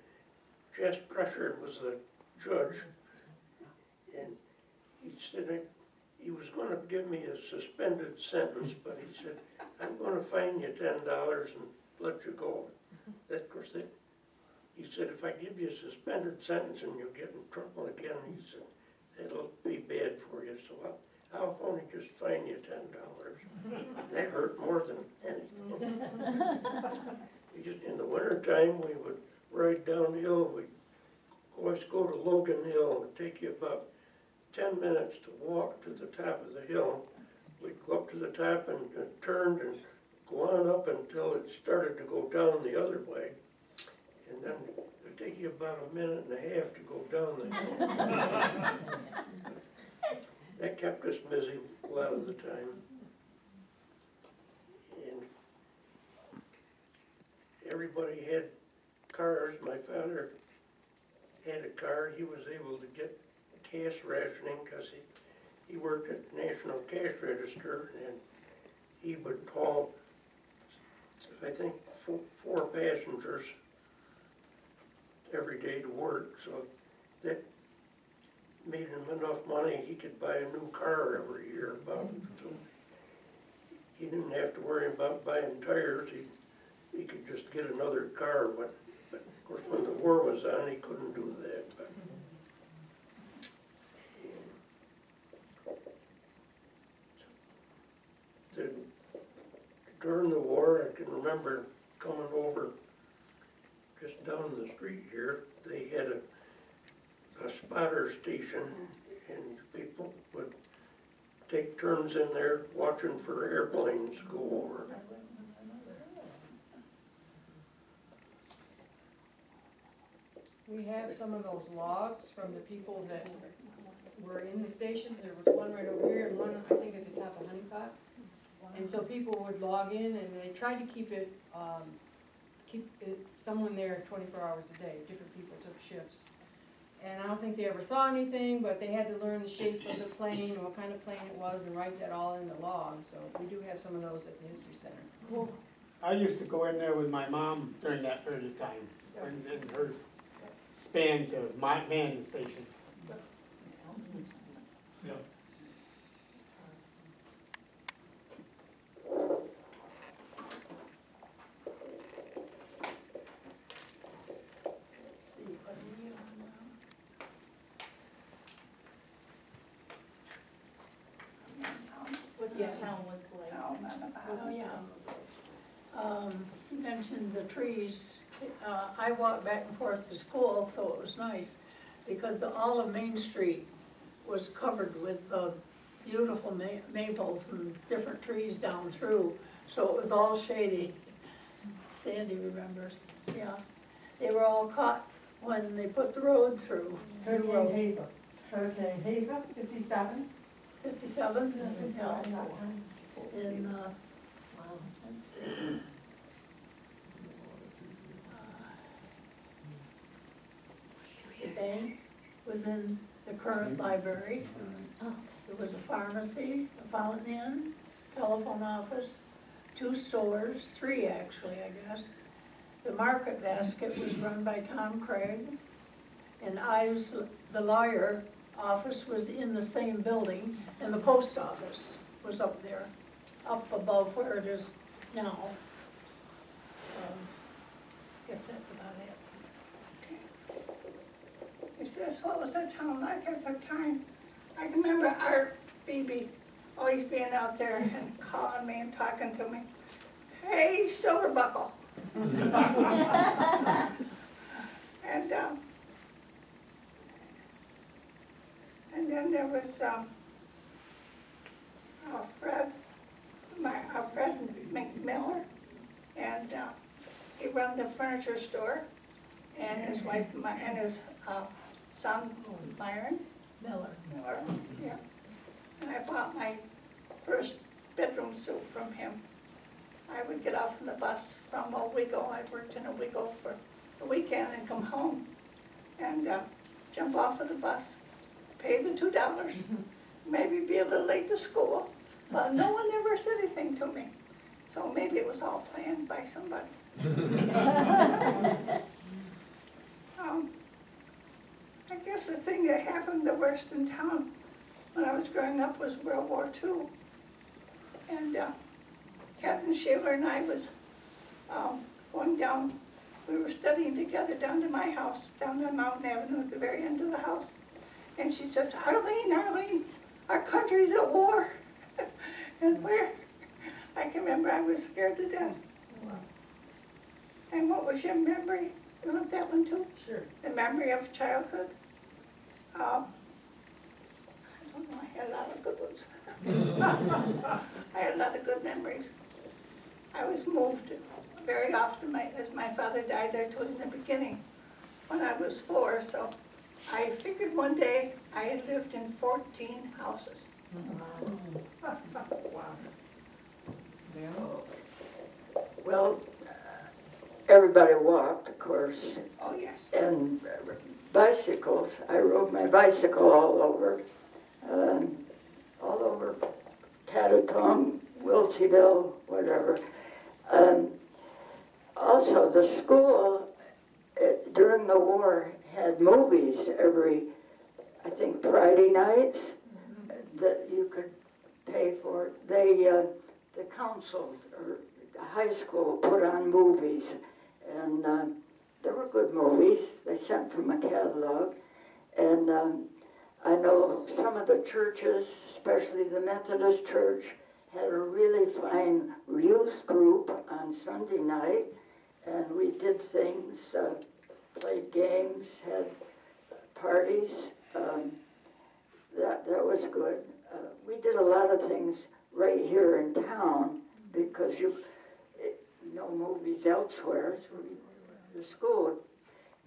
chest pressure, was the judge, and he said he was gonna give me a suspended sentence, but he said, I'm gonna fine you $10 and let you go. Of course, he said, if I give you a suspended sentence and you get in trouble again, he said, it'll be bad for you, so I'll only just fine you $10. That hurt more than anything. In the wintertime, we would ride downhill, we'd always go to Logan Hill, it'd take you about 10 minutes to walk to the top of the hill. We'd go up to the top and turn and go on up until it started to go down the other way. And then it'd take you about a minute and a half to go down the hill. That kept us busy a lot of the time. And everybody had cars. My father had a car. He was able to get cash rationing because he worked at the National Cash Register, and he would haul, I think, four passengers every day to work, so that made him enough money he could buy a new car every year about. So he didn't have to worry about buying tires. He could just get another car, but of course when the war was on he couldn't do that. But during the war, I can remember coming over just down the street here. They had a spotter station, and people would take turns in there watching for airplanes go over. We have some of those logs from the people that were in the stations. There was one right over here and one, I think, at the top of Honeypot. And so people would log in and they tried to keep it someone there 24 hours a day. Different people took shifts. And I don't think they ever saw anything, but they had to learn the shape of the plane and what kind of plane it was and write that all in the log. So we do have some of those at the History Center. Cool. I used to go in there with my mom during that period of time, in her span to man the station. Yeah. What the town was like. Oh, yeah. You mentioned the trees. I walked back and forth to school, so it was nice, because all of Main Street was covered with beautiful maples and different trees down through, so it was all shady. Sandy remembers, yeah. They were all caught when they put the road through. Hurricane Hazel. Hurricane Hazel, 57? 57, yeah. In, let's see. The bank was in the current library. There was a pharmacy, a fountain inn, telephone office, 2 stores, 3 actually, I guess. The market basket was run by Tom Craig, and Ives, the lawyer, office was in the same building, and the post office was up there, up above where it is now. Guess that's about it. He says, what was that town like at the time? I can remember Art Beebe always being out there and calling me and talking to me. Hey, Silverbuckle. And then there was owned a furniture store, and his wife, and his son, Myron. Miller. Yeah. And I bought my first bedroom suit from him. I would get off on the bus from Owego. I worked in Owego for the weekend and come home and jump off of the bus, pay the $2, maybe be a little late to school, but no one ever said anything to me. So maybe it was all planned by somebody. I guess the thing that happened the worst in town when I was growing up was World War II. And Catherine Shaler and I was going down, we were studying together down to my house, down on Mountain Avenue at the very end of the house. And she says, Arlene, our country's at war. And I can remember I was scared to death. And what was your memory? You want that one too? Sure. The memory of childhood? I don't know, I had a lot of good ones. I had a lot of good memories. I was moved very often, as my father died, I told you in the beginning, when I was 4, so I figured one day I had lived in 14 houses. Wow. Well, everybody walked, of course, Oh, yes. and bicycles. I rode my bicycle all over Catacomb, Wiltseyville, whatever. Also, the school during the war had movies every, I think, Friday nights that you could pay for. The council or the high school put on movies, and there were good movies. They sent from a catalog, and I know some of the churches, especially the Methodist Church, had a really fine youth group on Sunday night, and we did things, played games, had parties. That was good. We did a lot of things right here in town because no movies elsewhere. So the school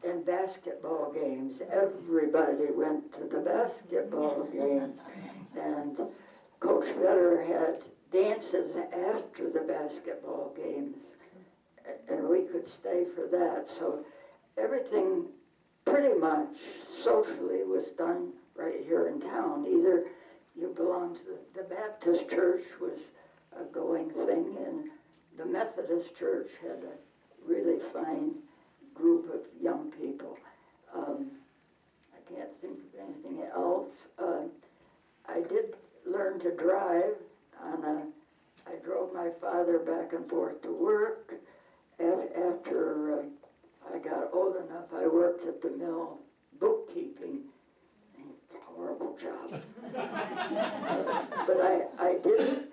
and basketball games. Everybody went to the basketball games, and Coach Vetter had dances after the basketball games, and we could stay for that. So everything pretty much socially was done right here in town. Either you belonged to the Baptist church was a going thing, and the Methodist church had a really fine group of young people. I can't think of anything else. I did learn to drive. I drove my father back and forth to work. After I got old enough, I worked at the mill bookkeeping. Horrible job. But I did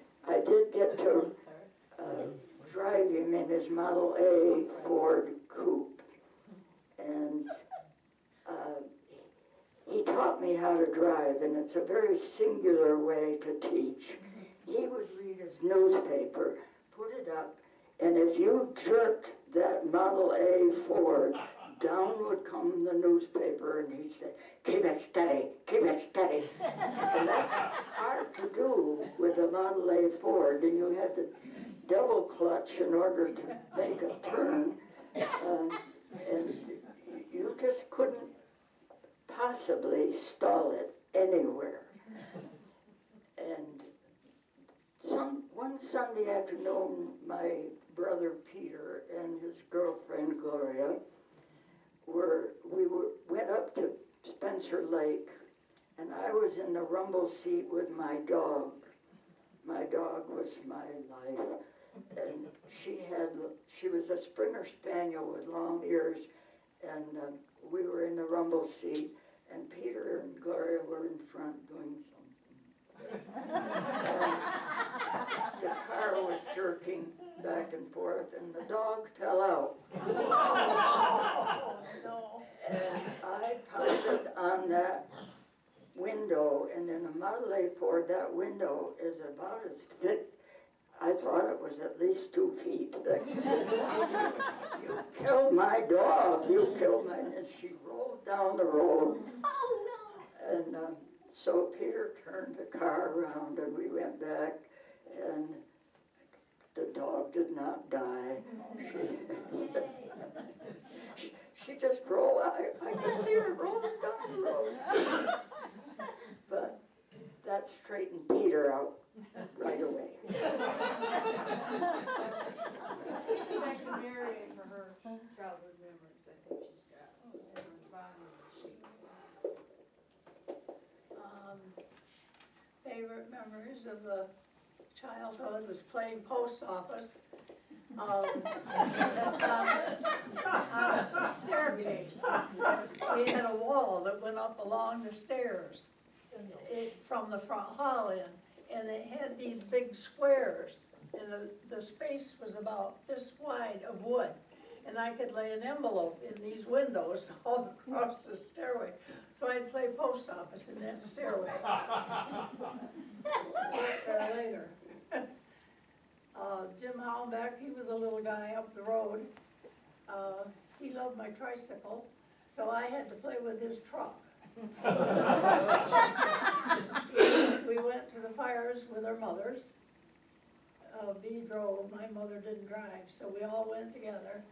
get to drive him in his Model A Ford coupe, and he taught me how to drive, and it's a very singular way to teach. He would read his newspaper, put it up, and if you jerked that Model A Ford, down would come the newspaper, and he'd say, keep it steady, keep it steady. And that's hard to do with a Model A Ford, and you had to double clutch in order to make a turn, and you just couldn't possibly stall it anywhere. And one Sunday afternoon, my brother Peter and his girlfriend Gloria went up to Spencer Lake, and I was in the rumble seat with my dog. My dog was my life, and she was a Springer Spaniel with long ears, and we were in the rumble seat, and Peter and Gloria were in front doing something. The car was jerking back and forth, and the dog fell out. No. And I pounded on that window, and in a Model A Ford, that window is about as thick I thought it was at least 2 feet thick. You killed my dog, you killed my, and she rolled down the road. Oh, no. And so Peter turned the car around and we went back, and the dog did not die. She just rolled, I could see her rolling down the road. But that straightened Peter out right away. Back to Marion for her childhood memories, I think she's got. On the bottom of the sheet. Favorite memories of the childhood was playing post office. On a staircase. We had a wall that went up along the stairs from the front hall in, and it had these big squares, and the space was about this wide of wood, and I could lay an envelope in these windows all across the stairway. So I'd play post office in that stairway. Worked there later. Jim Hallenbeck, he was a little guy up the road. He loved my tricycle, so I had to play with his truck. We went to the fires with our mothers. Bee drove, my mother didn't drive, so we all went together,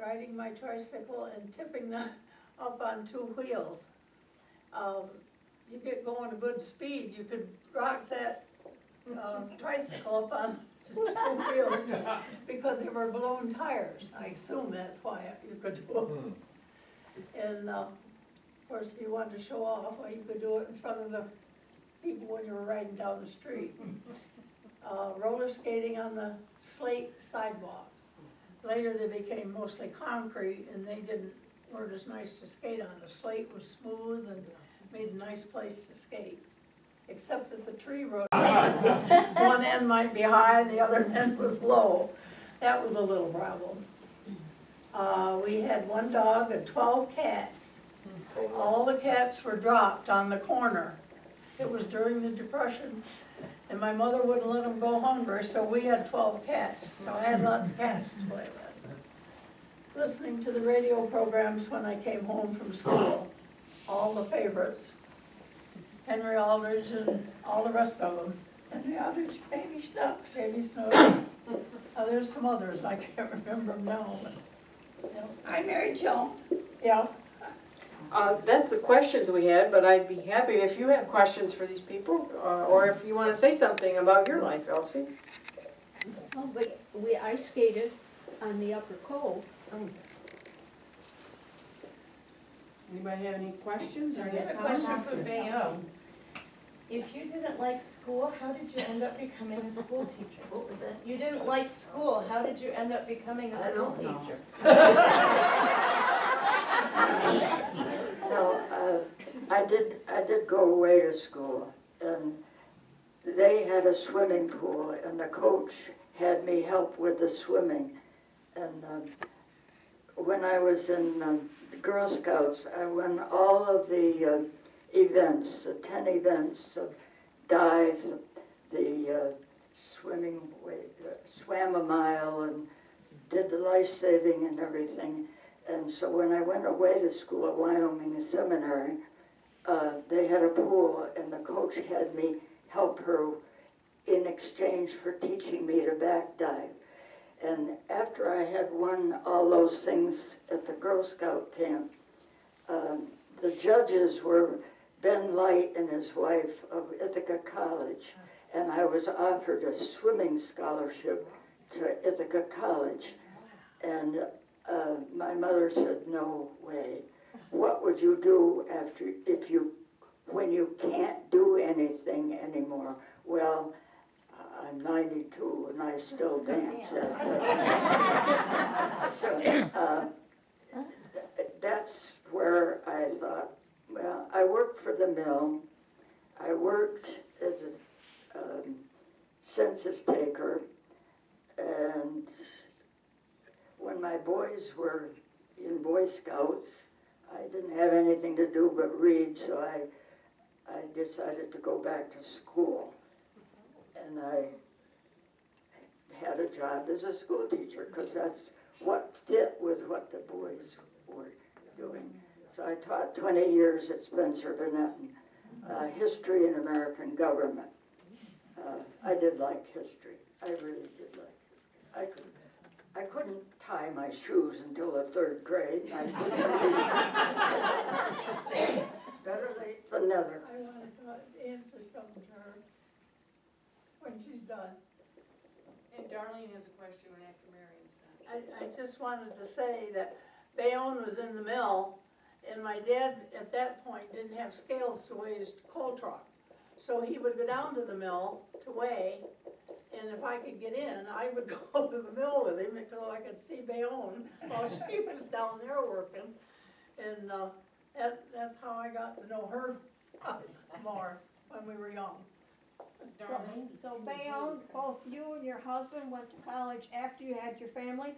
riding my tricycle and tipping them up on 2 wheels. You get going a good speed, you could rock that tricycle up on 2 wheels because they were blown tires. I assume that's why you could do it. And of course, if you wanted to show off, well, you could do it in front of the people when you were riding down the street. Roller skating on the slate sidewalk. Later they became mostly concrete and they weren't as nice to skate on. The slate was smooth and made a nice place to skate. Except that the tree road, one end might be high and the other end was low. That was a little problem. We had 1 dog and 12 cats. All the cats were dropped on the corner. It was during the Depression, and my mother wouldn't let them go hungry, so we had 12 cats. So I had lots of cats to play with. Listening to the radio programs when I came home from school, all the favorites. Henry Aldridge and all the rest of them. Henry Aldridge, Baby Snooks, Baby Snooks. There's some others, I can't remember them now. But, you know. I married Joan. Yeah. That's the questions we had, but I'd be happy if you have questions for these people, or if you want to say something about your life, Elsie. Oh, but we ice skated on the Upper Cove. Anybody have any questions or I any have a comments? question for Bayonne. If you didn't like school, how did you end up becoming a school teacher? What was that? You didn't like school, how did you end up becoming a school teacher? No, I did go away to school, and they had a swimming pool, and the coach had me help with the swimming. And when I was in the Girl Scouts, I won all of the events, the 10 events of dives, the swimming, swam a mile and did the life saving and everything. And so when I went away to school at Wyoming Seminary, they had a pool, and the coach had me help her in exchange for teaching me to back dive. And after I had won all those things at the Girl Scout camp, the judges were Ben Light and his wife of Ithaca College, and I was offered a swimming scholarship to Ithaca College. And my mother said, no way. What would you do when you can't do anything anymore? Well, I'm 92 and I still dance. So that's where I thought, well, I worked for the mill. I worked as a census taker, and when my boys were in Boy Scouts, I didn't have anything to do but read, so I decided to go back to school. And I had a job as a school teacher, because that's what fit with what the boys were doing. So I taught 20 years at Spencer Burnett, history and American government. I did like history. I really did like history. I couldn't tie my shoes until the 3rd grade. I couldn't better late than never. I wanted to answer something to her when she's done. And Darlene has a question after Marion's done. I just wanted to say that Bayonne was in the mill, and my dad at that point didn't have scales to weigh his coal truck. So he would go down to the mill to weigh, and if I could get in, I would go to the mill with him until I could see Bayonne while she was down there working. And that's how I got to know her more when we were young. Darlene? So Bayonne, both you and your husband went to college after you had your family?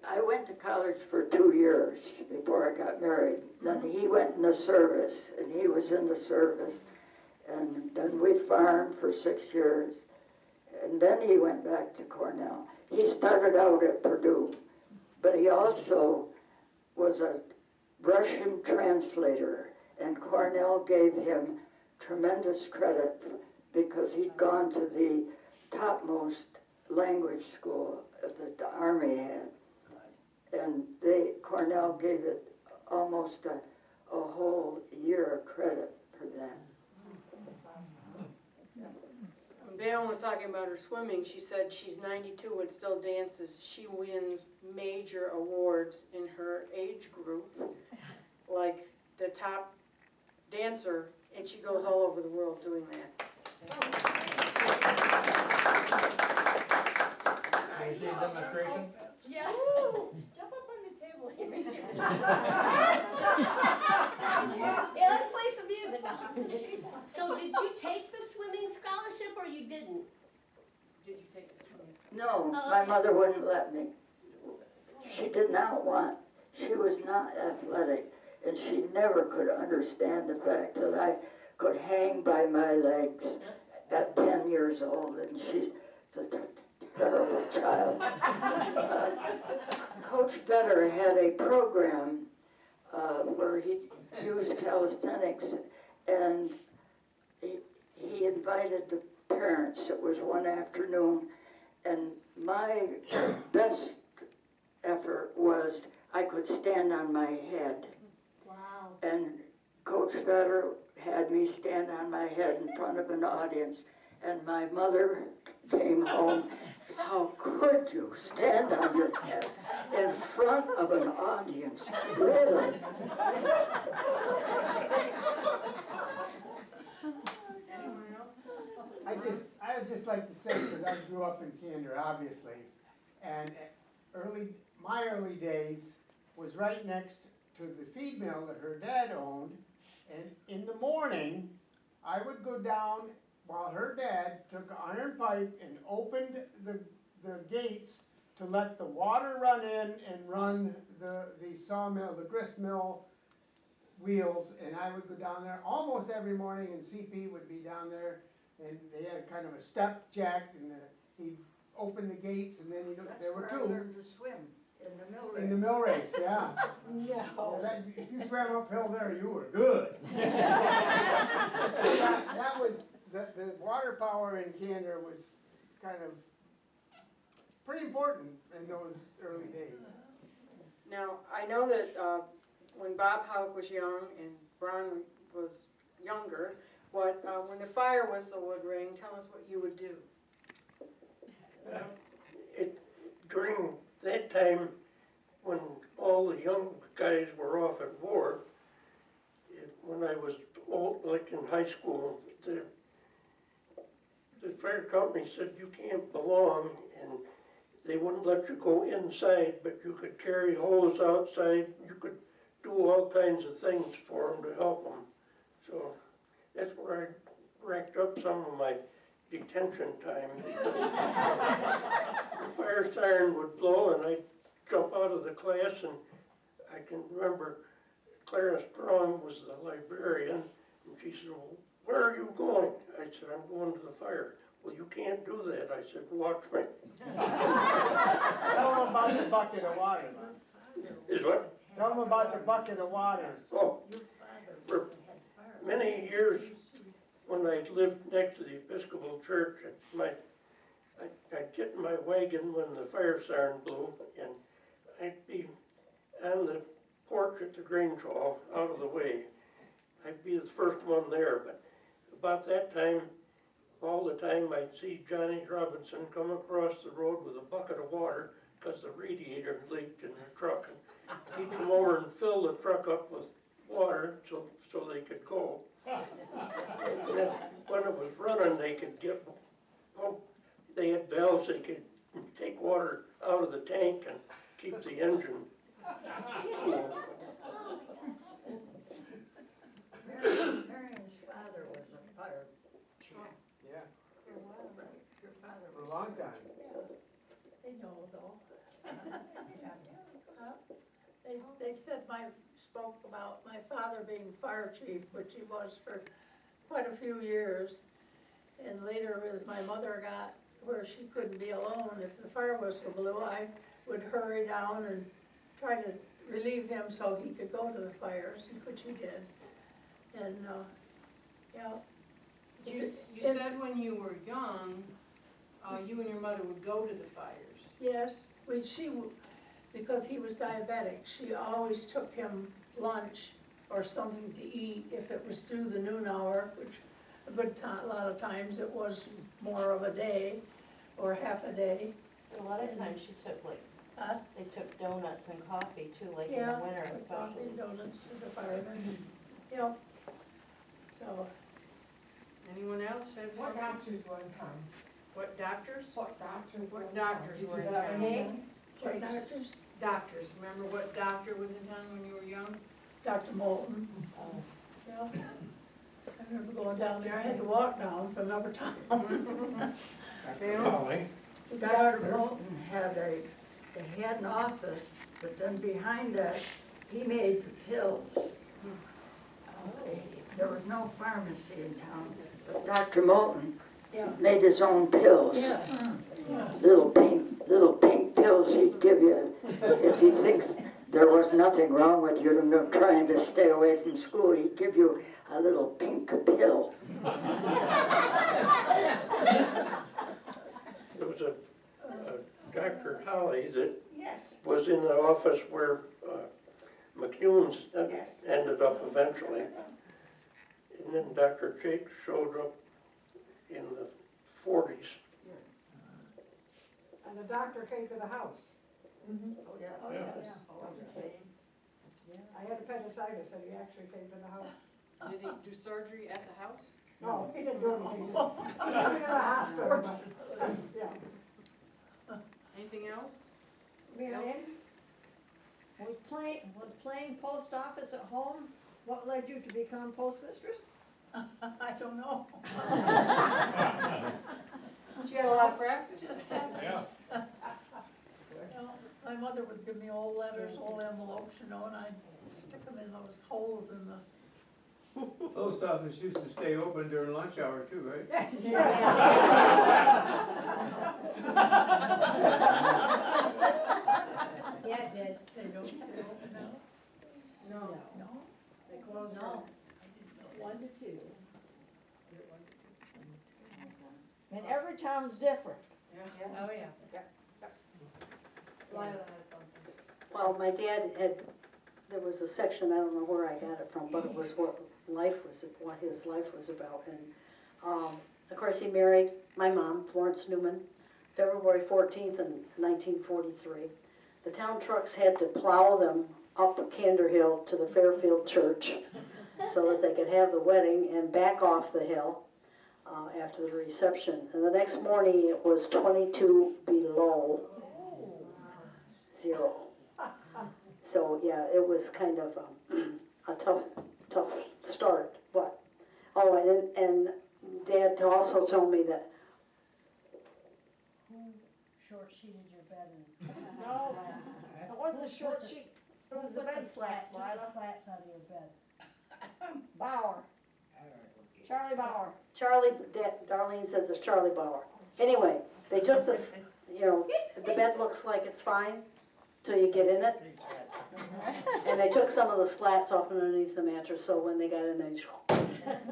I went to college for 2 years before I got married. Then he went in the service, and he was in the service. And then we farmed for 6 years. And then he went back to Cornell. He started out at Purdue, but he also was a Russian translator, and Cornell gave him tremendous credit because he'd gone to the topmost language school that the Army had. And Cornell gave it almost a whole year of credit for that. When Bayonne was talking about her swimming, she said she's 92 and still dances. She wins major awards in her age group, like the top dancer, and she goes all over the world doing that. Can we see a demonstration? Yeah. Jump up on the table here. Yeah, let's play some music now. So did you take the swimming scholarship or you didn't? Did you take the swimming? No, Oh, my okay. mother wouldn't let me. She did not want, she was not athletic, and she never could understand the fact that I could hang by my legs at 10 years old, and she's such a terrible child. Coach Vetter had a program where he used calisthenics, and he invited the parents. It was one afternoon, and my best effort was I could stand on my head. Wow. And Coach Vetter had me stand on my head in front of an audience, and my mother came home. How could you stand on your head in front of an audience? Really? I would just like to say, because I grew up in Candor, obviously, and my early days was right next to the feed mill that her dad owned, and in the morning, I would go down while her dad took an iron pipe and opened the gates to let the water run in and run the sawmill, the grist mill wheels, and I would go down there almost every morning, and CP would be down there, and they had a kind of a step jack, and he'd open the gates, and then there were That's where I two. learned to swim, in the mill race. In the mill race, yeah. No. Yeah, if you swam uphill there, you were good. that was, the water power in Candor was kind of pretty important in those early days. Now, I know that when Bob Houck was young and Ron was younger, when the fire whistle would ring, tell us what you would do. During that time, when all the young guys were off at war, when I was old, like in high school, the fire company said you can't belong, and they wouldn't let you go inside, but you could carry hose outside. You could do all kinds of things for them to help them. So that's where I racked up some of my detention time. The fire siren would blow, and I'd jump out of the class, and I can remember Clara Strong was the librarian, and she said, well, where are you going? I said, I'm going to the fire. Well, you can't do that. I said, watch me. Tell them about the bucket of water, man. Is what? Tell them about the bucket of water. Oh, for many years, when I lived next to the Episcopal Church, I'd get in my wagon when the fire siren blew, and I'd be on the porch at the Grange Hall, out of the way. I'd be the first one there, but about that time, all the time I'd see Johnny Robinson come across the road with a bucket of water because the radiator leaked in the truck. And he'd come over and fill the truck up with water so they could go. And then when it was running, they could get, they had valves that could take water out of the tank and keep the engine cool. Marion's father was a fire chief. Yeah, Your father for was. a long time. They know though. They said spoke about my father being fire chief, which he was for quite a few years. And later, as my mother got where she couldn't be alone, if the fire whistle blew, I would hurry down and try to relieve him so he could go to the fires, which he did. And, yeah. You said when you were young, you and your mother would go to the fires. Yes, because he was diabetic, she always took him lunch or something to eat if it was through the noon hour, which a lot of times it was more of a day or half a day. A lot of times she took they took donuts and coffee too, like in the winter Yeah, coffee, especially. donuts to the firemen, yep. So, Anyone else have What something? doctors one time? What doctors? What doctors? What one doctors time? were in Did you have town? anything? what doctors? Doctors, remember what doctor was in town when you were young? Dr. Moulton, yeah. I remember going down there, I had to walk down from Uppertown. Golly. Dr. Moulton had they had an office, but then behind that, he made the pills. There was no pharmacy in town, but Dr. Moulton Yeah. made his own pills. Yeah. Little pink pills he'd give you if he thinks there was nothing wrong with you and trying to stay away from school. He'd give you a little pink pill. There was a Dr. Holly that Yes, was in the office where McCune's Yes. ended up eventually. And then Dr. Jake showed up in the 40s. And the doctor came to the house. Oh, yeah. Oh, Yeah. I had appendicitis and he actually came to the house. Did he do surgery at the house? No, he didn't do anything. He was in the hospital, but, yeah. Anything else? Marion, was playing post office at home, what led you to become postmistress? I don't know. She had a lot of practice. Yeah. Well, my mother would give me old letters, old envelopes, and I'd stick them in those holes in the. Post office used to stay open during lunch hour too, right? Yeah, it did. They don't open now? No. No? They closed No. early. 1 to 2. And every town's different. Yeah. Oh, yeah. Lila has something. Well, my dad there was a section, I don't know where I got it from, but it was what his life was about. And, of course, he married my mom, Florence Newman, February 14th in 1943. The town trucks had to plow them up Candor Hill to the Fairfield Church so that they could have the wedding and back off the hill after the reception. And the next morning, it was 22 below zero. So, yeah, it was kind of a tough start, but, and Dad also told me that. Who short-sheeted your bed and slats? It wasn't a short sheet, it was the bed slats, Lila. Slats out of your bed. Bauer. Charlie Bauer. Charlie, Darlene says it's Charlie Bauer. Anyway, they took this, the bed looks like it's fine till you get in it. And they took some of the slats off underneath the mattress, so when they got in, they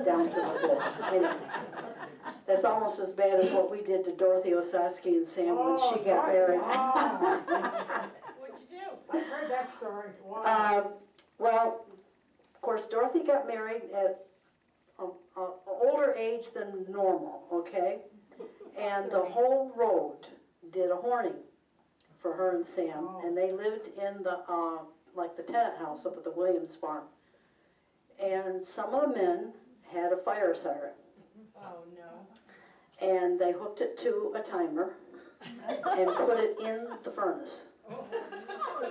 down to the floor. Anyway, that's almost as bad as what we did to Dorothy Osowski and Sam when she got married. What'd you do? I've heard that story. Wow. Well, of course, Dorothy got married at an older age than normal, okay? And the whole road did a horning for her and Sam, and they lived in the, like the tenant house up at the Williams farm. And some of the men had a fire siren, Oh, no. and they hooked it to a timer and put it in the furnace.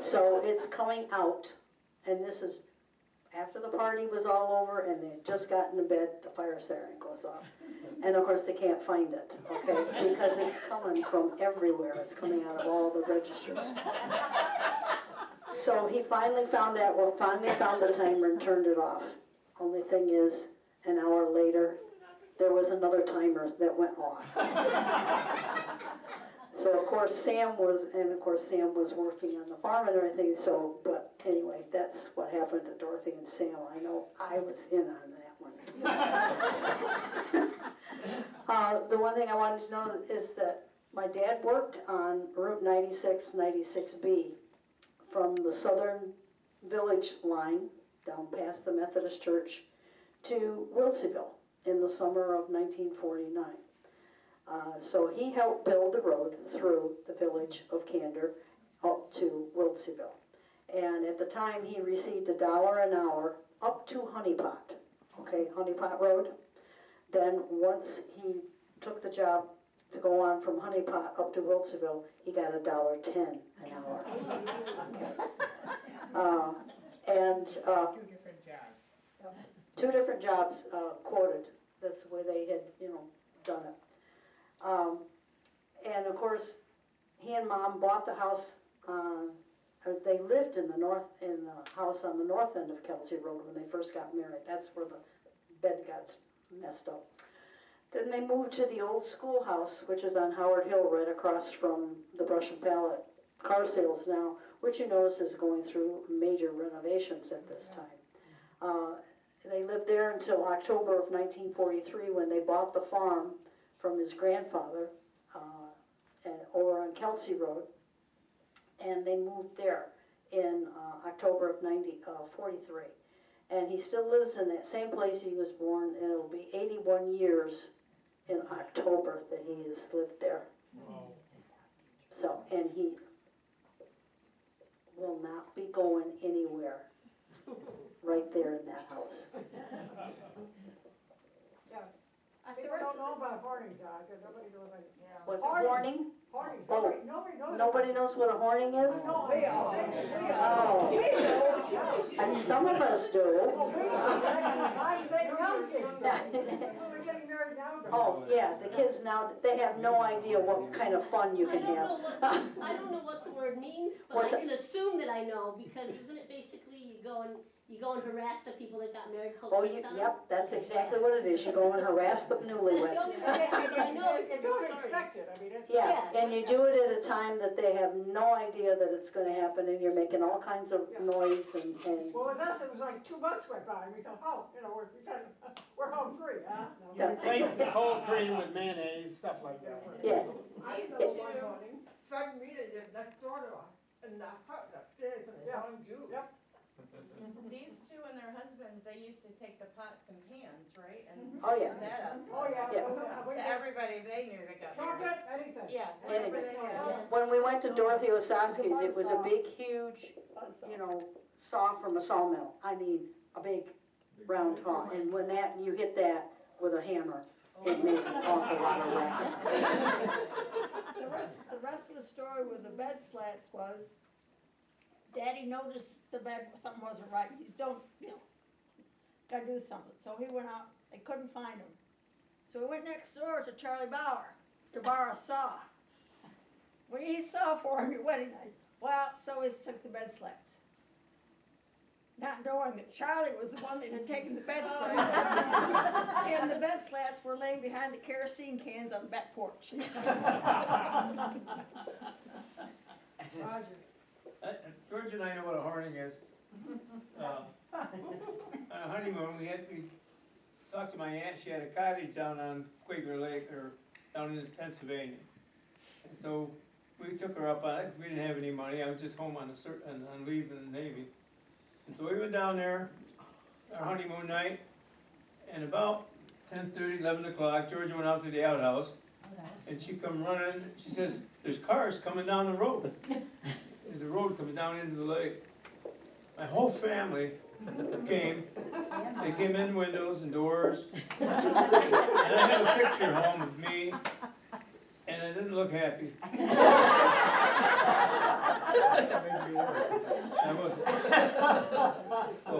So it's coming out, and this is after the party was all over and they had just gotten to bed, the fire siren goes off. And of course they can't find it, okay, because it's coming from everywhere. It's coming out of all the registers. So he finally found the timer and turned it off. Only thing is, an hour later, there was another timer that went off. So of course Sam was working on the farm and everything, so, but anyway, that's what happened to Dorothy and Sam. I know I was in on that one. The one thing I wanted to know is that my dad worked on Route 96, 96B from the southern village line down past the Methodist Church to Wilseyville in the summer of 1949. So he helped build the road through the village of Candor up to Wilseyville. And at the time, he received $1 an hour up to Honeypot, okay, Honeypot Road. Then once he took the job to go on from Honeypot up to Wilseyville, he got $1.10 an hour. Two different jobs. Two different jobs quoted. That's the way they had, done it. And of course, he and Mom bought the house. They lived in the house on the north end of Kelsey Road when they first got married. That's where the bed got messed up. Then they moved to the old schoolhouse, which is on Howard Hill, right across from the Brush and Pallet car sales now, which is going through major renovations at this time. They lived there until October of 1943 when they bought the farm from his grandfather over on Kelsey Road, and they moved there in October of 1943. And he still lives in that same place he was born, and it'll be 81 years in October that he has lived there. Wow. So, and he will not be going anywhere right there in that house. People don't know about hornings, because nobody knows like. What, Horning? horning? Hornings, Oh. nobody knows. Nobody knows what a horning is? No, we all. Oh. And some of us do. Well, we are, I'm saying young kids. We're getting married now. Oh, yeah, the kids now, they have no idea what kind of fun you can have. I don't know what the word means, but What I the- can assume that I know, because isn't it basically you go and harass the people that got married, Oh, coaxing some? yep, that's exactly what it is. You go and harass the That's the newlyweds. only word I know You because don't of the expect stories. it, I mean, it's. Yeah, and you do it at a time that they have no idea that it's gonna happen, and you're making all kinds of noise and, Well, with us, it was like 2 months went by, we thought, we're home free, huh? No. Yeah. Replace the cold cream with mayonnaise, stuff like that. yeah. I know one morning, threatened me to live next door to us, in the house upstairs, and they found you. Yep. These two and their husbands, they used to take the pots and pans, right? And Oh, yeah. that outside. Oh, yeah. Yeah. To everybody they knew that got married. Chocolate, anything. Yeah. Anyway. Everything else. When we went to Dorothy Osowski's, it was a big, huge, saw from a sawmill. I mean, a big round saw, and when you hit that with a hammer, it made an awful lot of racket. The rest of the story with the bed slats was, Daddy noticed the bed, something wasn't right. He's gotta do something. So he went out, they couldn't find him. So he went next door to Charlie Bauer to borrow a saw. What he saw for him your wedding night? Well, so he took the bed slats. not knowing that Charlie was the one that had taken the bed slats. And the bed slats were laying behind the kerosene cans on the back porch. Roger. George and I know what a horning is. On a honeymoon, we talked to my aunt, she had a cottage down on Quaker Lake, or down in Pennsylvania. And so we took her up on it, because we didn't have any money, I was just home on leave in the Navy. And so we went down there, our honeymoon night, and about 10:30, 11 o'clock, Georgia went out to the outhouse, and she come running, she says, there's cars coming down the road. There's a road coming down into the lake. My whole family came, they came in windows and doors, and I have a picture home of me, and I didn't look happy. I wasn't. So,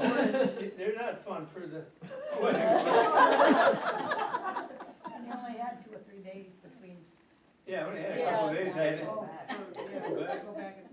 they're not fun for the wedding. You only had 2 or 3 days between. Yeah, I only had a couple of days, I had it. Oh, yeah, go back and